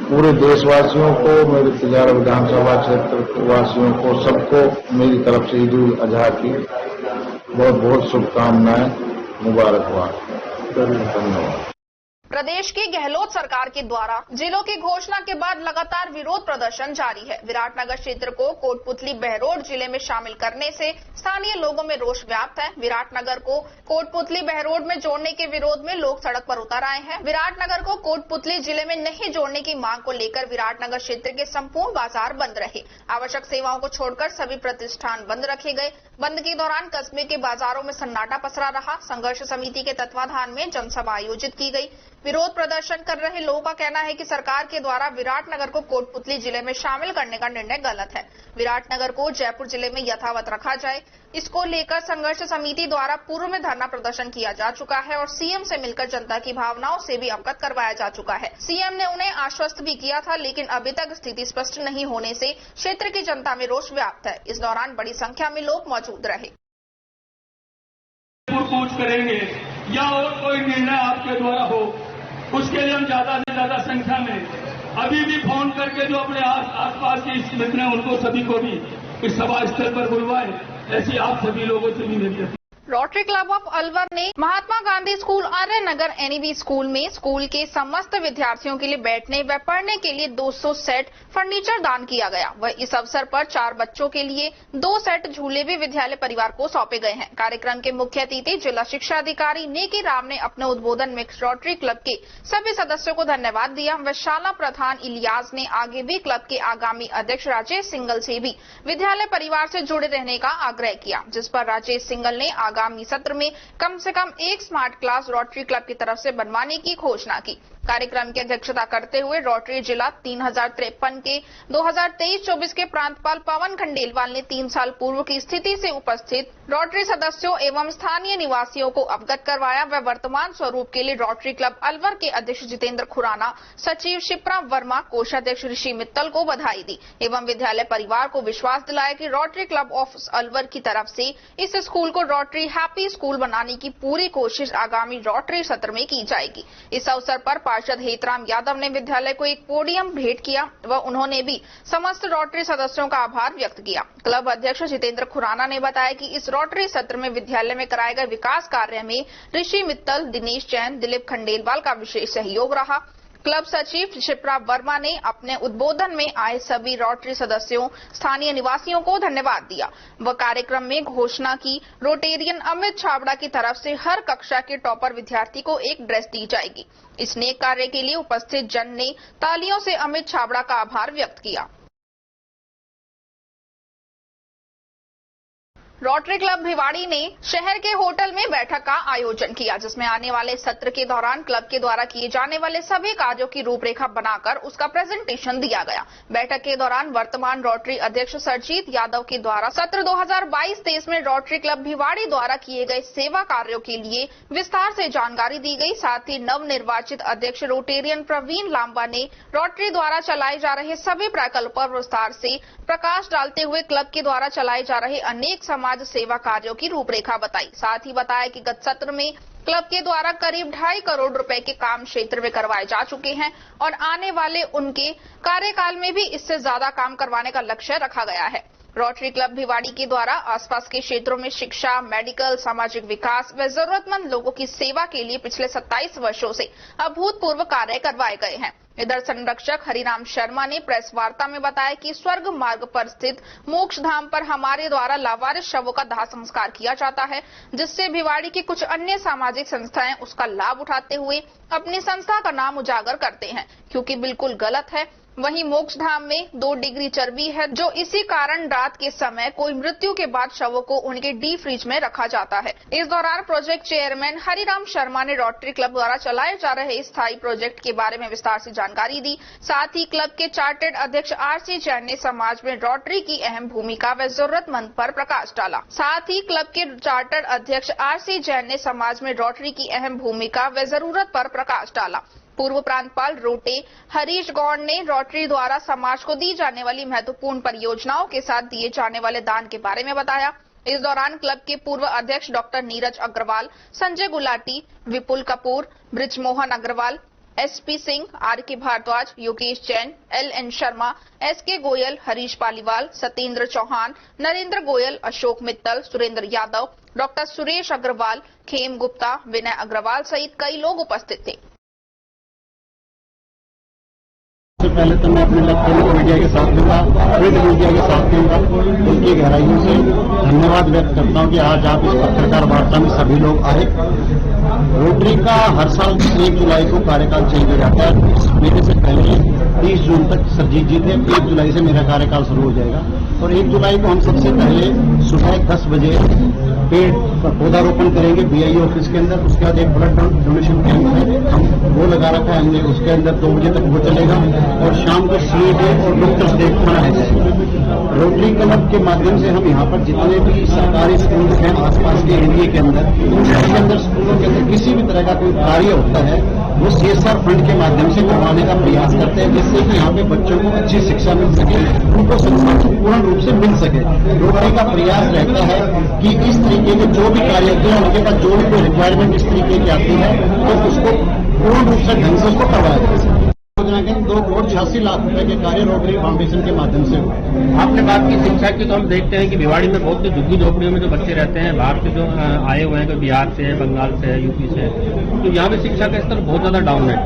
पूरे देशवासियों को, मेरे तिजारा विधानसभा क्षेत्र वासियों को, सबको मेरी तरफ से ईद उल अजहा की बहुत बहुत शुभकामनाएं, मुबारकबाद, धन्यवाद। प्रदेश की गहलोत सरकार के द्वारा जिलों की घोषणा के बाद लगातार विरोध प्रदर्शन जारी है। विराटनगर क्षेत्र को कोटपुतली बहरोड जिले में शामिल करने से स्थानीय लोगों में रोष व्याप्त है। विराटनगर को कोटपुतली बहरोड में जोड़ने के विरोध में लोग सड़क पर उतर आए हैं। विराटनगर को कोटपुतली जिले में नहीं जोड़ने की मांग को लेकर विराटनगर क्षेत्र के संपूर्ण बाजार बंद रहे। आवश्यक सेवाओं को छोड़कर सभी प्रतिष्ठान बंद रखे गए। बंद के दौरान कस्बे के बाजारों में सन्नाटा पसरा रहा। संघर्ष समिति के तत्वाधान में जनसभा आयोजित की गई। विरोध प्रदर्शन कर रहे लोगों का कहना है कि सरकार के द्वारा विराटनगर को कोटपुतली जिले में शामिल करने का निर्णय गलत है। विराटनगर को जयपुर जिले में यथावत रखा जाए, इसको लेकर संघर्ष समिति द्वारा पूर्व में धरना प्रदर्शन किया जा चुका है और सीएम से मिलकर जनता की भावनाओं से भी अवगत करवाया जा चुका है। सीएम ने उन्हें आश्वस्त भी किया था, लेकिन अभी तक स्थिति स्पष्ट नहीं होने से क्षेत्र की जनता में रोष व्याप्त है। इस दौरान बड़ी संख्या में लोग मौजूद रहे। पूछ करेंगे या और कोई निर्णय आपके द्वारा हो, उसके लिए हम ज्यादा से ज्यादा संख्या में अभी भी फोन करके जो अपने आसपास के मित्र हैं उनको सभी को भी इस सभा स्थल पर बुलवाएं, ऐसी आप सभी लोगों से भी मेरी रोटरी क्लब ऑफ अलवर ने महात्मा गांधी स्कूल आर्य नगर एनईवी स्कूल में स्कूल के समस्त विद्यार्थियों के लिए बैठने व पढ़ने के लिए 200 सेट फर्नीचर दान किया गया। वह इस अवसर पर 4 बच्चों के लिए 2 सेट झूले भी विद्यालय परिवार को सौंपे गए हैं। कार्यक्रम के मुख्य अतिथि जिला शिक्षा अधिकारी नेकी राम ने अपने उद्बोधन में रोटरी क्लब के सभी सदस्यों को धन्यवाद दिया व शाला प्रधान इलियास ने आगे भी क्लब के आगामी अध्यक्ष राजेश सिंगल से भी विद्यालय परिवार से जुड़े रहने का आग्रह किया, जिस पर राजेश सिंगल ने आगामी सत्र में कम से कम एक स्मार्ट क्लास रोटरी क्लब की तरफ से बनवाने की घोषणा की। कार्यक्रम की अध्यक्षता करते हुए रोटरी जिला 3053 के 2023-24 के प्रांतपाल पवन खंडेलवाल ने 3 साल पूर्व की स्थिति से उपस्थित रोटरी सदस्यों एवं स्थानीय निवासियों को अवगत करवाया व वर्तमान स्वरूप के लिए रोटरी क्लब अलवर के अध्यक्ष जितेंद्र खुराना, सचिव शिप्रा वर्मा, कोषाध्यक्ष ऋषि मित्तल को बधाई दी एवं विद्यालय परिवार को विश्वास दिलाया कि रोटरी क्लब ऑफ अलवर की तरफ से इस स्कूल को रोटरी हैप्पी स्कूल बनाने की पूरी कोशिश आगामी रोटरी सत्र में की जाएगी। इस अवसर पर पार्षद हेतराम यादव ने विद्यालय को एक पोडियम भेंट किया व उन्होंने भी समस्त रोटरी सदस्यों का आभार व्यक्त किया। क्लब अध्यक्ष जितेंद्र खुराना ने बताया कि इस रोटरी सत्र में विद्यालय में कराए गए विकास कार्य में ऋषि मित्तल, दिनेश जैन, दिलीप खंडेलवाल का विशेष सहयोग रहा। क्लब सचिव शिप्रा वर्मा ने अपने उद्बोधन में आए सभी रोटरी सदस्यों, स्थानीय निवासियों को धन्यवाद दिया। वह कार्यक्रम में घोषणा की रोटेरियन अमित छाबड़ा की तरफ से हर कक्षा के टॉपर विद्यार्थी को एक ड्रेस दी जाएगी। इस नेक कार्य के लिए उपस्थित जन ने तालियों से अमित छाबड़ा का आभार व्यक्त किया। रोटरी क्लब भिवाड़ी ने शहर के होटल में बैठक का आयोजन किया, जिसमें आने वाले सत्र के दौरान क्लब के द्वारा किए जाने वाले सभी कार्यों की रूपरेखा बनाकर उसका प्रेजेंटेशन दिया गया। बैठक के दौरान वर्तमान रोटरी अध्यक्ष सरजीत यादव के द्वारा सत्र 2022-23 में रोटरी क्लब भिवाड़ी द्वारा किए गए सेवा कार्यों के लिए विस्तार से जानकारी दी गई। साथ ही नव निर्वाचित अध्यक्ष रोटेरियन प्रवीण लांबा ने रोटरी द्वारा चलाए जा रहे सभी प्रकल्पों पर विस्तार से प्रकाश डालते हुए क्लब के द्वारा चलाए जा रहे अनेक समाज सेवा कार्यों की रूपरेखा बताई। साथ ही बताया कि गत सत्र में क्लब के द्वारा करीब 2.5 करोड़ रुपए के काम क्षेत्र में करवाए जा चुके हैं और आने वाले उनके कार्यकाल में भी इससे ज्यादा काम करवाने का लक्ष्य रखा गया है। रोटरी क्लब भिवाड़ी के द्वारा आसपास के क्षेत्रों में शिक्षा, मेडिकल, सामाजिक विकास व जरूरतमंद लोगों की सेवा के लिए पिछले 27 वर्षों से अभूतपूर्व कार्य करवाए गए हैं। इधर संरक्षक हरिराम शर्मा ने प्रेस वार्ता में बताया कि स्वर्ग मार्ग पर स्थित मोक्ष धाम पर हमारे द्वारा लावारिस शवों का दाह संस्कार किया जाता है, जिससे भिवाड़ी की कुछ अन्य सामाजिक संस्थाएं उसका लाभ उठाते हुए अपनी संस्था का नाम उजागर करते हैं, क्योंकि बिल्कुल गलत है। वहीं मोक्ष धाम में 2 डिग्री चर्बी है, जो इसी कारण रात के समय कोई मृत्यु के बाद शवों को उनके डी फ्रिज में रखा जाता है। इस दौरान प्रोजेक्ट चेयरमैन हरिराम शर्मा ने रोटरी क्लब द्वारा चलाए जा रहे स्थायी प्रोजेक्ट के बारे में विस्तार से जानकारी दी। साथ ही क्लब के चार्टर्ड अध्यक्ष RC जैन ने समाज में रोटरी की अहम भूमिका व जरूरतमंद पर प्रकाश डाला। साथ ही क्लब के चार्टर्ड अध्यक्ष RC जैन ने समाज में रोटरी की अहम भूमिका व जरूरत पर प्रकाश डाला। पूर्व प्रांतपाल रोटे हरीश गौड़ ने रोटरी द्वारा समाज को दी जाने वाली महत्वपूर्ण परियोजनाओं के साथ दिए जाने वाले दान के बारे में बताया। इस दौरान क्लब के पूर्व अध्यक्ष doctor Neeraj Agarwal, Sanjay Gulati, Vipul Kapoor, Brijmohan Agarwal, SP Singh, RK Bhardwaj, Yogesh Jain, LN Sharma, SK Goyal, Harish Paliwal, Satyendra Chauhan, Narendra Goyal, Ashok Mittal, Surendra Yadav, doctor Suresh Agarwal, Khem Gupta, Vinay Agarwal सहित कई लोग उपस्थित थे। सबसे पहले तो मैं अपने इलेक्ट्रॉनिक मीडिया के साथ दूंगा, प्रिंट मीडिया के साथ दूंगा, उनकी गहराइयों से धन्यवाद व्यक्त करता हूं कि आज आप इस पत्रकार वार्ता में सभी लोग आए। रोटरी का हर साल 1 जुलाई को कार्यकाल चेंज हो जाता है। मेरे से पहले 30 जून तक सरजीत जी थे, 1 जुलाई से मेरा कार्यकाल शुरू हो जाएगा और 1 जुलाई को हम सबसे पहले सुबह 10 बजे पेड़ पौधारोपण करेंगे BIO ऑफिस के अंदर। उसके बाद एक ब्लड डोनेशन कैंप है, हम वो लगा रखा है हमने, उसके अंदर 2 बजे तक वो चलेगा और शाम को CA और डॉक्टर्स डे मनाया जाएगा। रोटरी क्लब के माध्यम से हम यहाँ पर जितने भी सरकारी स्कूल हैं आसपास के एरिया के अंदर स्कूलों के अंदर किसी भी तरह का कोई कार्य होता है वो CSR फंड के माध्यम से करवाने का प्रयास करते हैं, जिससे कि यहाँ पे बच्चों को अच्छी शिक्षा मिल सके, उनको शिक्षा पूर्ण रूप से मिल सके। रोटरी का प्रयास रहता है कि इस तरीके के जो भी कार्य होते हैं उनके पास जो भी कोई रिक्वायरमेंट इस तरीके की आती है तो उसको पूर्ण रूप से ढंग से उसको करवाया जा सके। योजना के 2,86,00,000 रुपए के कार्य रोटरी फाउंडेशन के माध्यम से हुए। आपने बात की शिक्षा की, तो हम देखते हैं कि भिवाड़ी में बहुत झुग्गी झोपड़ियों में जो बच्चे रहते हैं, बाहर से जो आए हुए हैं, कोई बिहार से है, बंगाल से है, यूपी से है, तो यहाँ पे शिक्षा का स्तर बहुत ज्यादा डाउन है।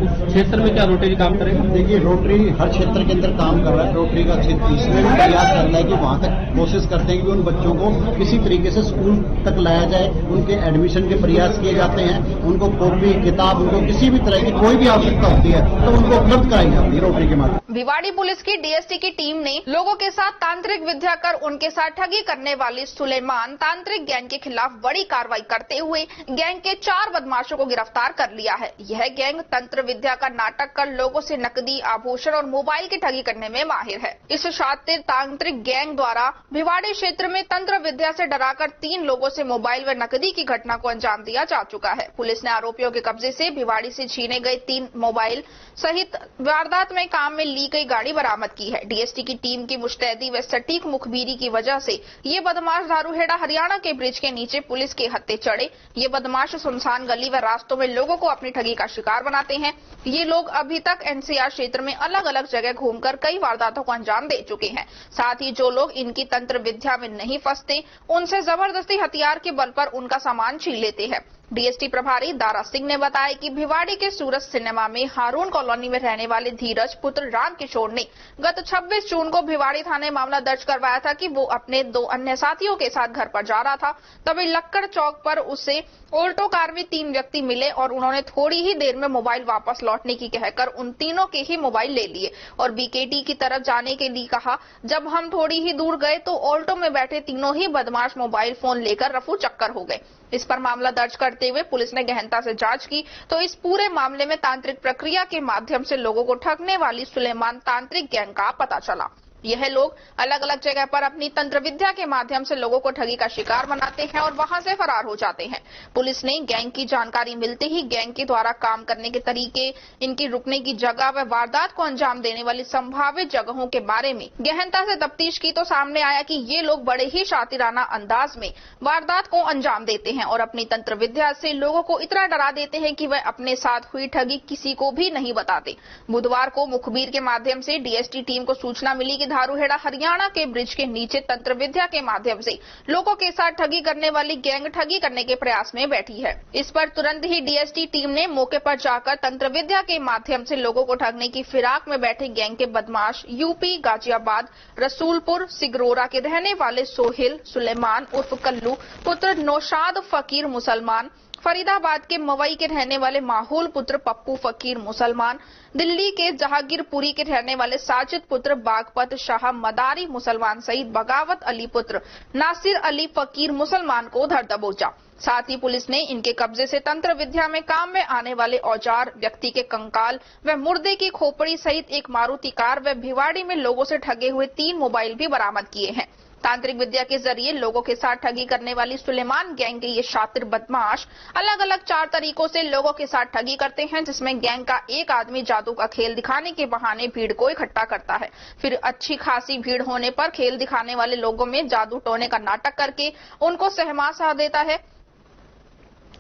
उस क्षेत्र में क्या रोटरी काम करेगा? देखिए, रोटरी हर क्षेत्र के अंदर काम कर रहा है। रोटरी का इसमें भी प्रयास कर रहा है कि वहां तक कोशिश करते हैं कि उन बच्चों को किसी तरीके से स्कूल तक लाया जाए। उनके एडमिशन के प्रयास किए जाते हैं, उनको कॉपी किताब, उनको किसी भी तरह की कोई भी आवश्यकता होती है तो उनको उपलब्ध कराई जाती है रोटरी के माध्यम। भिवाड़ी पुलिस की डीएसटी की टीम ने लोगों के साथ तांत्रिक विद्या कर उनके साथ ठगी करने वाली सुलेमान तांत्रिक गैंग के खिलाफ बड़ी कार्रवाई करते हुए गैंग के 4 बदमाशों को गिरफ्तार कर लिया है। यह गैंग तंत्र विद्या का नाटक कर लोगों से नकदी, आभूषण और मोबाइल की ठगी करने में माहिर है। इस शातिर तांत्रिक गैंग द्वारा भिवाड़ी क्षेत्र में तंत्र विद्या से डराकर 3 लोगों से मोबाइल व नकदी की घटना को अंजाम दिया जा चुका है। पुलिस ने आरोपियों के कब्जे से भिवाड़ी से छीने गए 3 मोबाइल सहित वारदात में काम में ली गई गाड़ी बरामद की है। डीएसटी की टीम की मुस्तैदी व सटीक मुखबिरी की वजह से ये बदमाश धारूहेड़ा हरियाणा के ब्रिज के नीचे पुलिस के हत्थे चढ़े। ये बदमाश सुनसान गली व रास्तों में लोगों को अपनी ठगी का शिकार बनाते हैं। ये लोग अभी तक एनसीआर क्षेत्र में अलग अलग जगह घूमकर कई वारदातों को अंजाम दे चुके हैं। साथ ही जो लोग इनकी तंत्र विद्या में नहीं फंसते, उनसे जबरदस्ती हथियार के बल पर उनका सामान छीन लेते हैं। डीएसटी प्रभारी दारा सिंह ने बताया कि भिवाड़ी के सूरज सिनेमा में हारून कॉलोनी में रहने वाले धीरज पुत्र राम किशोर ने गत 26 जून को भिवाड़ी थाने मामला दर्ज करवाया था कि वो अपने 2 अन्य साथियों के साथ घर पर जा रहा था। तभी लक्कड़ चौक पर उसे ऑल्टो कार में 3 व्यक्ति मिले और उन्होंने थोड़ी ही देर में मोबाइल वापस लौटने की कहकर उन तीनों के ही मोबाइल ले लिए और बीकेटी की तरफ जाने के लिए कहा। जब हम थोड़ी ही दूर गए तो ऑल्टो में बैठे तीनों ही बदमाश मोबाइल फोन लेकर रफू चक्कर हो गए। इस पर मामला दर्ज करते हुए पुलिस ने गहनता से जांच की तो इस पूरे मामले में तांत्रिक प्रक्रिया के माध्यम से लोगों को ठगने वाली सुलेमान तांत्रिक गैंग का पता चला। यह लोग अलग अलग जगह पर अपनी तंत्र विद्या के माध्यम से लोगों को ठगी का शिकार बनाते हैं और वहां से फरार हो जाते हैं। पुलिस ने गैंग की जानकारी मिलते ही गैंग के द्वारा काम करने के तरीके, इनकी रुकने की जगह व वारदात को अंजाम देने वाली संभावित जगहों के बारे में गहनता से तफ्तीश की तो सामने आया कि ये लोग बड़े ही शातिराना अंदाज में वारदात को अंजाम देते हैं और अपनी तंत्र विद्या से लोगों को इतना डरा देते हैं कि वह अपने साथ हुई ठगी किसी को भी नहीं बताते। बुधवार को मुखबिर के माध्यम से डीएसटी टीम को सूचना मिली कि धारूहेड़ा हरियाणा के ब्रिज के नीचे तंत्र विद्या के माध्यम से लोगों के साथ ठगी करने वाली गैंग ठगी करने के प्रयास में बैठी है। इस पर तुरंत ही डीएसटी टीम ने मौके पर जाकर तंत्र विद्या के माध्यम से लोगों को ठगने की फिराक में बैठे गैंग के बदमाश यूपी, गाजियाबाद, रसूलपुर, सिगरोरा के रहने वाले सोहेल सुलेमान उर्फ कल्लू पुत्र नौशाद फकीर मुसलमान, फरीदाबाद के मवई के रहने वाले माहौल पुत्र पप्पू फकीर मुसलमान, दिल्ली के जहांगीरपुरी के रहने वाले साजिद पुत्र बागपत शाह मदारी मुसलमान सहित बगावत अली पुत्र नासिर अली फकीर मुसलमान को धर दबोचा। साथ ही पुलिस ने इनके कब्जे से तंत्र विद्या में काम में आने वाले औजार, व्यक्ति के कंकाल व मुर्दे की खोपड़ी सहित एक मारुति कार व भिवाड़ी में लोगों से ठगे हुए 3 मोबाइल भी बरामद किए हैं। तांत्रिक विद्या के जरिए लोगों के साथ ठगी करने वाली सुलेमान गैंग के ये शातिर बदमाश अलग अलग 4 तरीकों से लोगों के साथ ठगी करते हैं, जिसमें गैंग का एक आदमी जादू का खेल दिखाने के बहाने भीड़ को इकट्ठा करता है। फिर अच्छी खासी भीड़ होने पर खेल दिखाने वाले लोगों में जादू टोने का नाटक करके उनको सहमा सा देता है।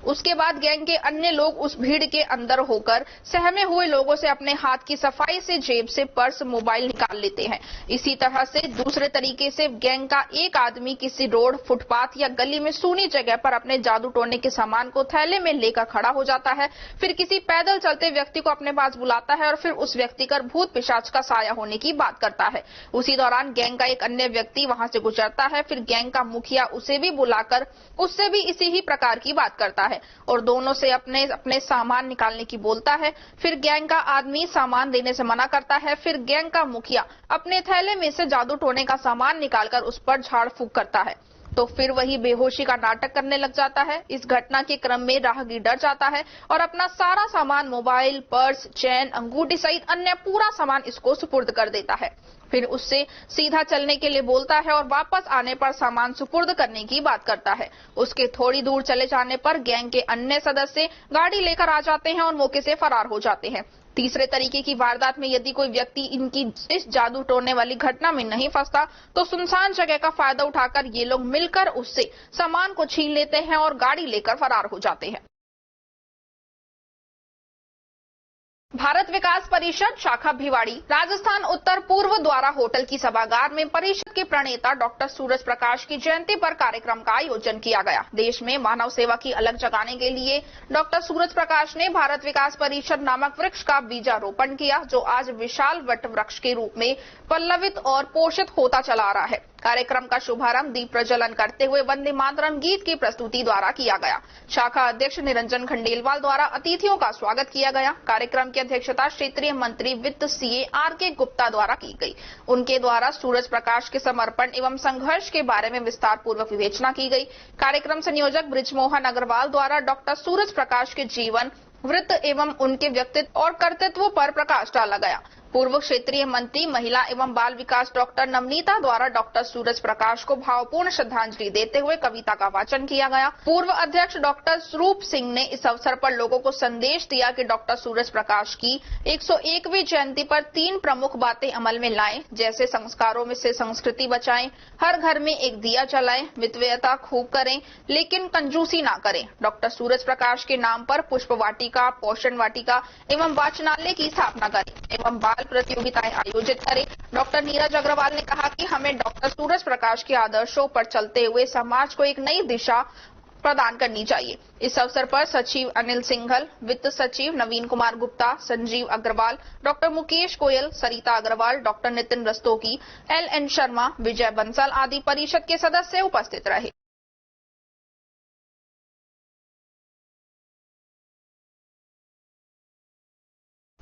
उसके बाद गैंग के अन्य लोग उस भीड़ के अंदर होकर सहमे हुए लोगों से अपने हाथ की सफाई से जेब से पर्स, मोबाइल निकाल लेते हैं। इसी तरह से दूसरे तरीके से गैंग का एक आदमी किसी रोड, फुटपाथ या गली में सूनी जगह पर अपने जादू टोने के सामान को थैले में लेकर खड़ा हो जाता है। फिर किसी पैदल चलते व्यक्ति को अपने पास बुलाता है और फिर उस व्यक्ति का भूत पिशाच का साया होने की बात करता है। उसी दौरान गैंग का एक अन्य व्यक्ति वहां से गुजरता है। फिर गैंग का मुखिया उसे भी बुलाकर उससे भी इसी ही प्रकार की बात करता है और दोनों से अपने सामान निकालने की बोलता है। फिर गैंग का आदमी सामान देने से मना करता है। फिर गैंग का मुखिया अपने थैले में से जादू टोने का सामान निकालकर उस पर झाड़ फूंक करता है तो फिर वही बेहोशी का नाटक करने लग जाता है। इस घटना के क्रम में राहगीर डर जाता है और अपना सारा सामान, मोबाइल, पर्स, चैन, अंगूठी सहित अन्य पूरा सामान इसको सुपुर्द कर देता है। फिर उससे सीधा चलने के लिए बोलता है और वापस आने पर सामान सुपुर्द करने की बात करता है। उसके थोड़ी दूर चले जाने पर गैंग के अन्य सदस्य गाड़ी लेकर आ जाते हैं और मौके से फरार हो जाते हैं। तीसरे तरीके की वारदात में यदि कोई व्यक्ति इनकी इस जादू टोने वाली घटना में नहीं फंसता तो सुनसान जगह का फायदा उठाकर ये लोग मिलकर उससे सामान को छीन लेते हैं और गाड़ी लेकर फरार हो जाते हैं। भारत विकास परिषद शाखा भिवाड़ी राजस्थान उत्तर पूर्व द्वारा होटल की सभागार में परिषद के प्रणेता डॉक्टर सूरज प्रकाश की जयंती पर कार्यक्रम का आयोजन किया गया। देश में मानव सेवा की अलग जगाने के लिए डॉक्टर सूरज प्रकाश ने भारत विकास परिषद नामक वृक्ष का बीजारोपण किया, जो आज विशाल वट वृक्ष के रूप में पल्लवित और पोषित होता चला आ रहा है। कार्यक्रम का शुभारंभ दीप प्रज्वलन करते हुए वंदे मातरम गीत की प्रस्तुति द्वारा किया गया। शाखा अध्यक्ष निरंजन खंडेलवाल द्वारा अतिथियों का स्वागत किया गया। कार्यक्रम की अध्यक्षता क्षेत्रीय मंत्री वित्त सीए आर.के. गुप्ता द्वारा की गई। उनके द्वारा सूरज प्रकाश के समर्पण एवं संघर्ष के बारे में विस्तार पूर्वक विवेचना की गई। कार्यक्रम संयोजक बृजमोहन अग्रवाल द्वारा डॉक्टर सूरज प्रकाश के जीवन वृत्त एवं उनके व्यक्तित्व और कर्तृत्व पर प्रकाश डाला गया। पूर्व क्षेत्रीय मंत्री महिला एवं बाल विकास डॉक्टर नवनीता द्वारा डॉक्टर सूरज प्रकाश को भावपूर्ण श्रद्धांजलि देते हुए कविता का वाचन किया गया। पूर्व अध्यक्ष डॉक्टर स्वरूप सिंह ने इस अवसर पर लोगों को संदेश दिया कि डॉक्टर सूरज प्रकाश की 101वीं जयंती पर 3 प्रमुख बातें अमल में लाएं, जैसे संस्कारों में से संस्कृति बचाएं, हर घर में एक दिया जलाएं, मितव्ययता खूब करें लेकिन कंजूसी ना करें। डॉक्टर सूरज प्रकाश के नाम पर पुष्प वाटिका, पोषण वाटिका एवं वाचनालय की स्थापना करें एवं बाल प्रतियोगिताएं आयोजित करें। डॉक्टर नीरज अग्रवाल ने कहा कि हमें डॉक्टर सूरज प्रकाश के आदर्शों पर चलते हुए समाज को एक नई दिशा प्रदान करनी चाहिए। इस अवसर पर सचिव अनिल सिंघल, वित्त सचिव नवीन कुमार गुप्ता, संजीव अग्रवाल, डॉक्टर मुकेश गोयल, सरिता अग्रवाल, डॉक्टर नितिन रस्तोगी, LN शर्मा, विजय बंसल आदि परिषद के सदस्य उपस्थित रहे।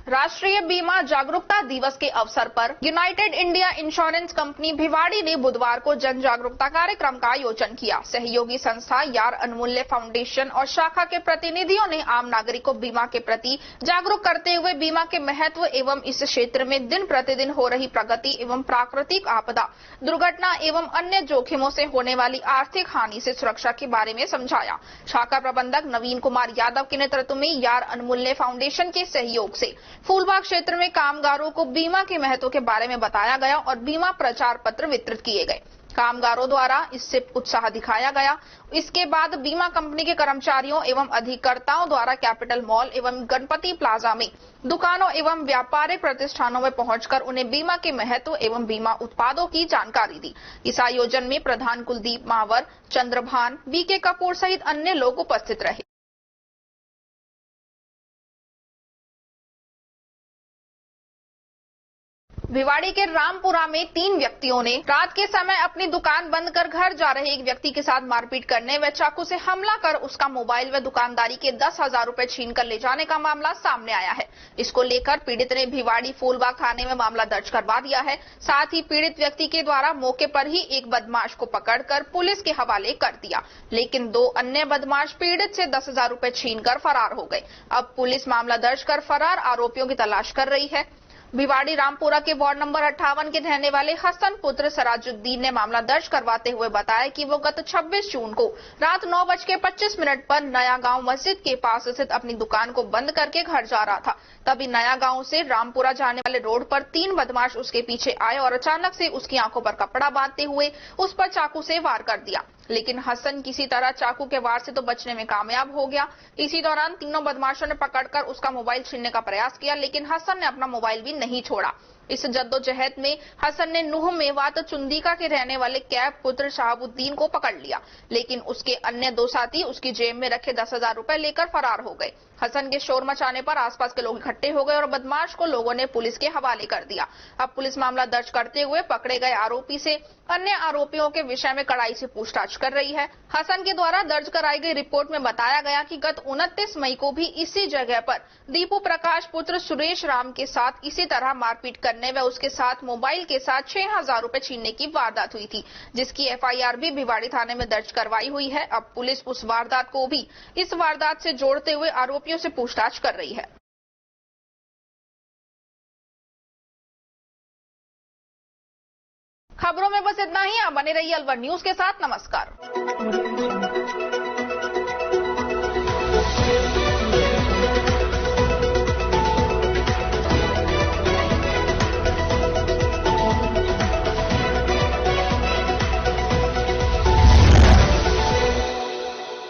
राष्ट्रीय बीमा जागरूकता दिवस के अवसर पर United India insurance company Bhiwadi ने बुधवार को जन जागरूकता कार्यक्रम का आयोजन किया। सहयोगी संस्था यार अनमूल्य फाउंडेशन और शाखा के प्रतिनिधियों ने आम नागरिकों को बीमा के प्रति जागरूक करते हुए बीमा के महत्व एवं इस क्षेत्र में दिन प्रतिदिन हो रही प्रगति एवं प्राकृतिक आपदा, दुर्घटना एवं अन्य जोखिमों से होने वाली आर्थिक हानि से सुरक्षा के बारे में समझाया। शाखा प्रबंधक नवीन कुमार यादव के नेतृत्व में यार अनमूल्य फाउंडेशन के सहयोग से फूलबाग क्षेत्र में कामगारों को बीमा के महत्व के बारे में बताया गया और बीमा प्रचार पत्र वितरित किए गए। कामगारों द्वारा इससे उत्साह दिखाया गया। इसके बाद बीमा कंपनी के कर्मचारियों एवं अधिकर्ताओं द्वारा कैपिटल मॉल एवं गणपति प्लाजा में दुकानों एवं व्यापारिक प्रतिष्ठानों में पहुंचकर उन्हें बीमा के महत्व एवं बीमा उत्पादों की जानकारी दी। इस आयोजन में प्रधान कुलदीप मावर, चंद्रभान, BK कपूर सहित अन्य लोग उपस्थित रहे। भिवाड़ी के रामपुरा में 3 व्यक्तियों ने रात के समय अपनी दुकान बंद कर घर जा रहे एक व्यक्ति के साथ मारपीट करने व चाकू से हमला कर उसका मोबाइल व दुकानदारी के 10,000 रुपए छीन कर ले जाने का मामला सामने आया है। इसको लेकर पीड़ित ने भिवाड़ी फूलबाग थाने में मामला दर्ज करवा दिया है। साथ ही पीड़ित व्यक्ति के द्वारा मौके पर ही एक बदमाश को पकड़कर पुलिस के हवाले कर दिया, लेकिन 2 अन्य बदमाश पीड़ित से 10,000 रुपए छीन कर फरार हो गए। अब पुलिस मामला दर्ज कर फरार आरोपियों की तलाश कर रही है। भिवाड़ी रामपुरा के वार्ड नंबर 58 के रहने वाले हसन पुत्र सराजुद्दीन ने मामला दर्ज करवाते हुए बताया कि वो गत 26 जून को रात 9:25 पर नया गांव मस्जिद के पास स्थित अपनी दुकान को बंद करके घर जा रहा था। तभी नया गांव से रामपुरा जाने वाले रोड पर 3 बदमाश उसके पीछे आए और अचानक से उसकी आंखों पर कपड़ा बांधते हुए उस पर चाकू से वार कर दिया, लेकिन हसन किसी तरह चाकू के वार से तो बचने में कामयाब हो गया। इसी दौरान तीनों बदमाशों ने पकड़कर उसका मोबाइल छीनने का प्रयास किया, लेकिन हसन ने अपना मोबाइल भी नहीं छोड़ा। इस जद्दोजहद में हसन ने नूह मेवात चुंदीका के रहने वाले कैब पुत्र शहाबुद्दीन को पकड़ लिया, लेकिन उसके अन्य 2 साथी उसकी जेब में रखे 10,000 रुपए लेकर फरार हो गए। हसन के शोर मचाने पर आसपास के लोग इकट्ठे हो गए और बदमाश को लोगों ने पुलिस के हवाले कर दिया। अब पुलिस मामला दर्ज करते हुए पकड़े गए आरोपी से अन्य आरोपियों के विषय में कड़ाई से पूछताछ कर रही है। हसन के द्वारा दर्ज कराई गई रिपोर्ट में बताया गया कि गत 29 मई को भी इसी जगह पर दीपू प्रकाश पुत्र सुरेश राम के साथ इसी तरह मारपीट करने व उसके साथ मोबाइल के साथ 6,000 रुपए छीनने की वारदात हुई थी, जिसकी FIR भी भिवाड़ी थाने में दर्ज करवाई हुई है। अब पुलिस उस वारदात को भी इस वारदात से जोड़ते हुए आरोपियों से पूछताछ कर रही है। खबरों में बस इतना ही। आप बने रहिए अलवर न्यूज के साथ। नमस्कार।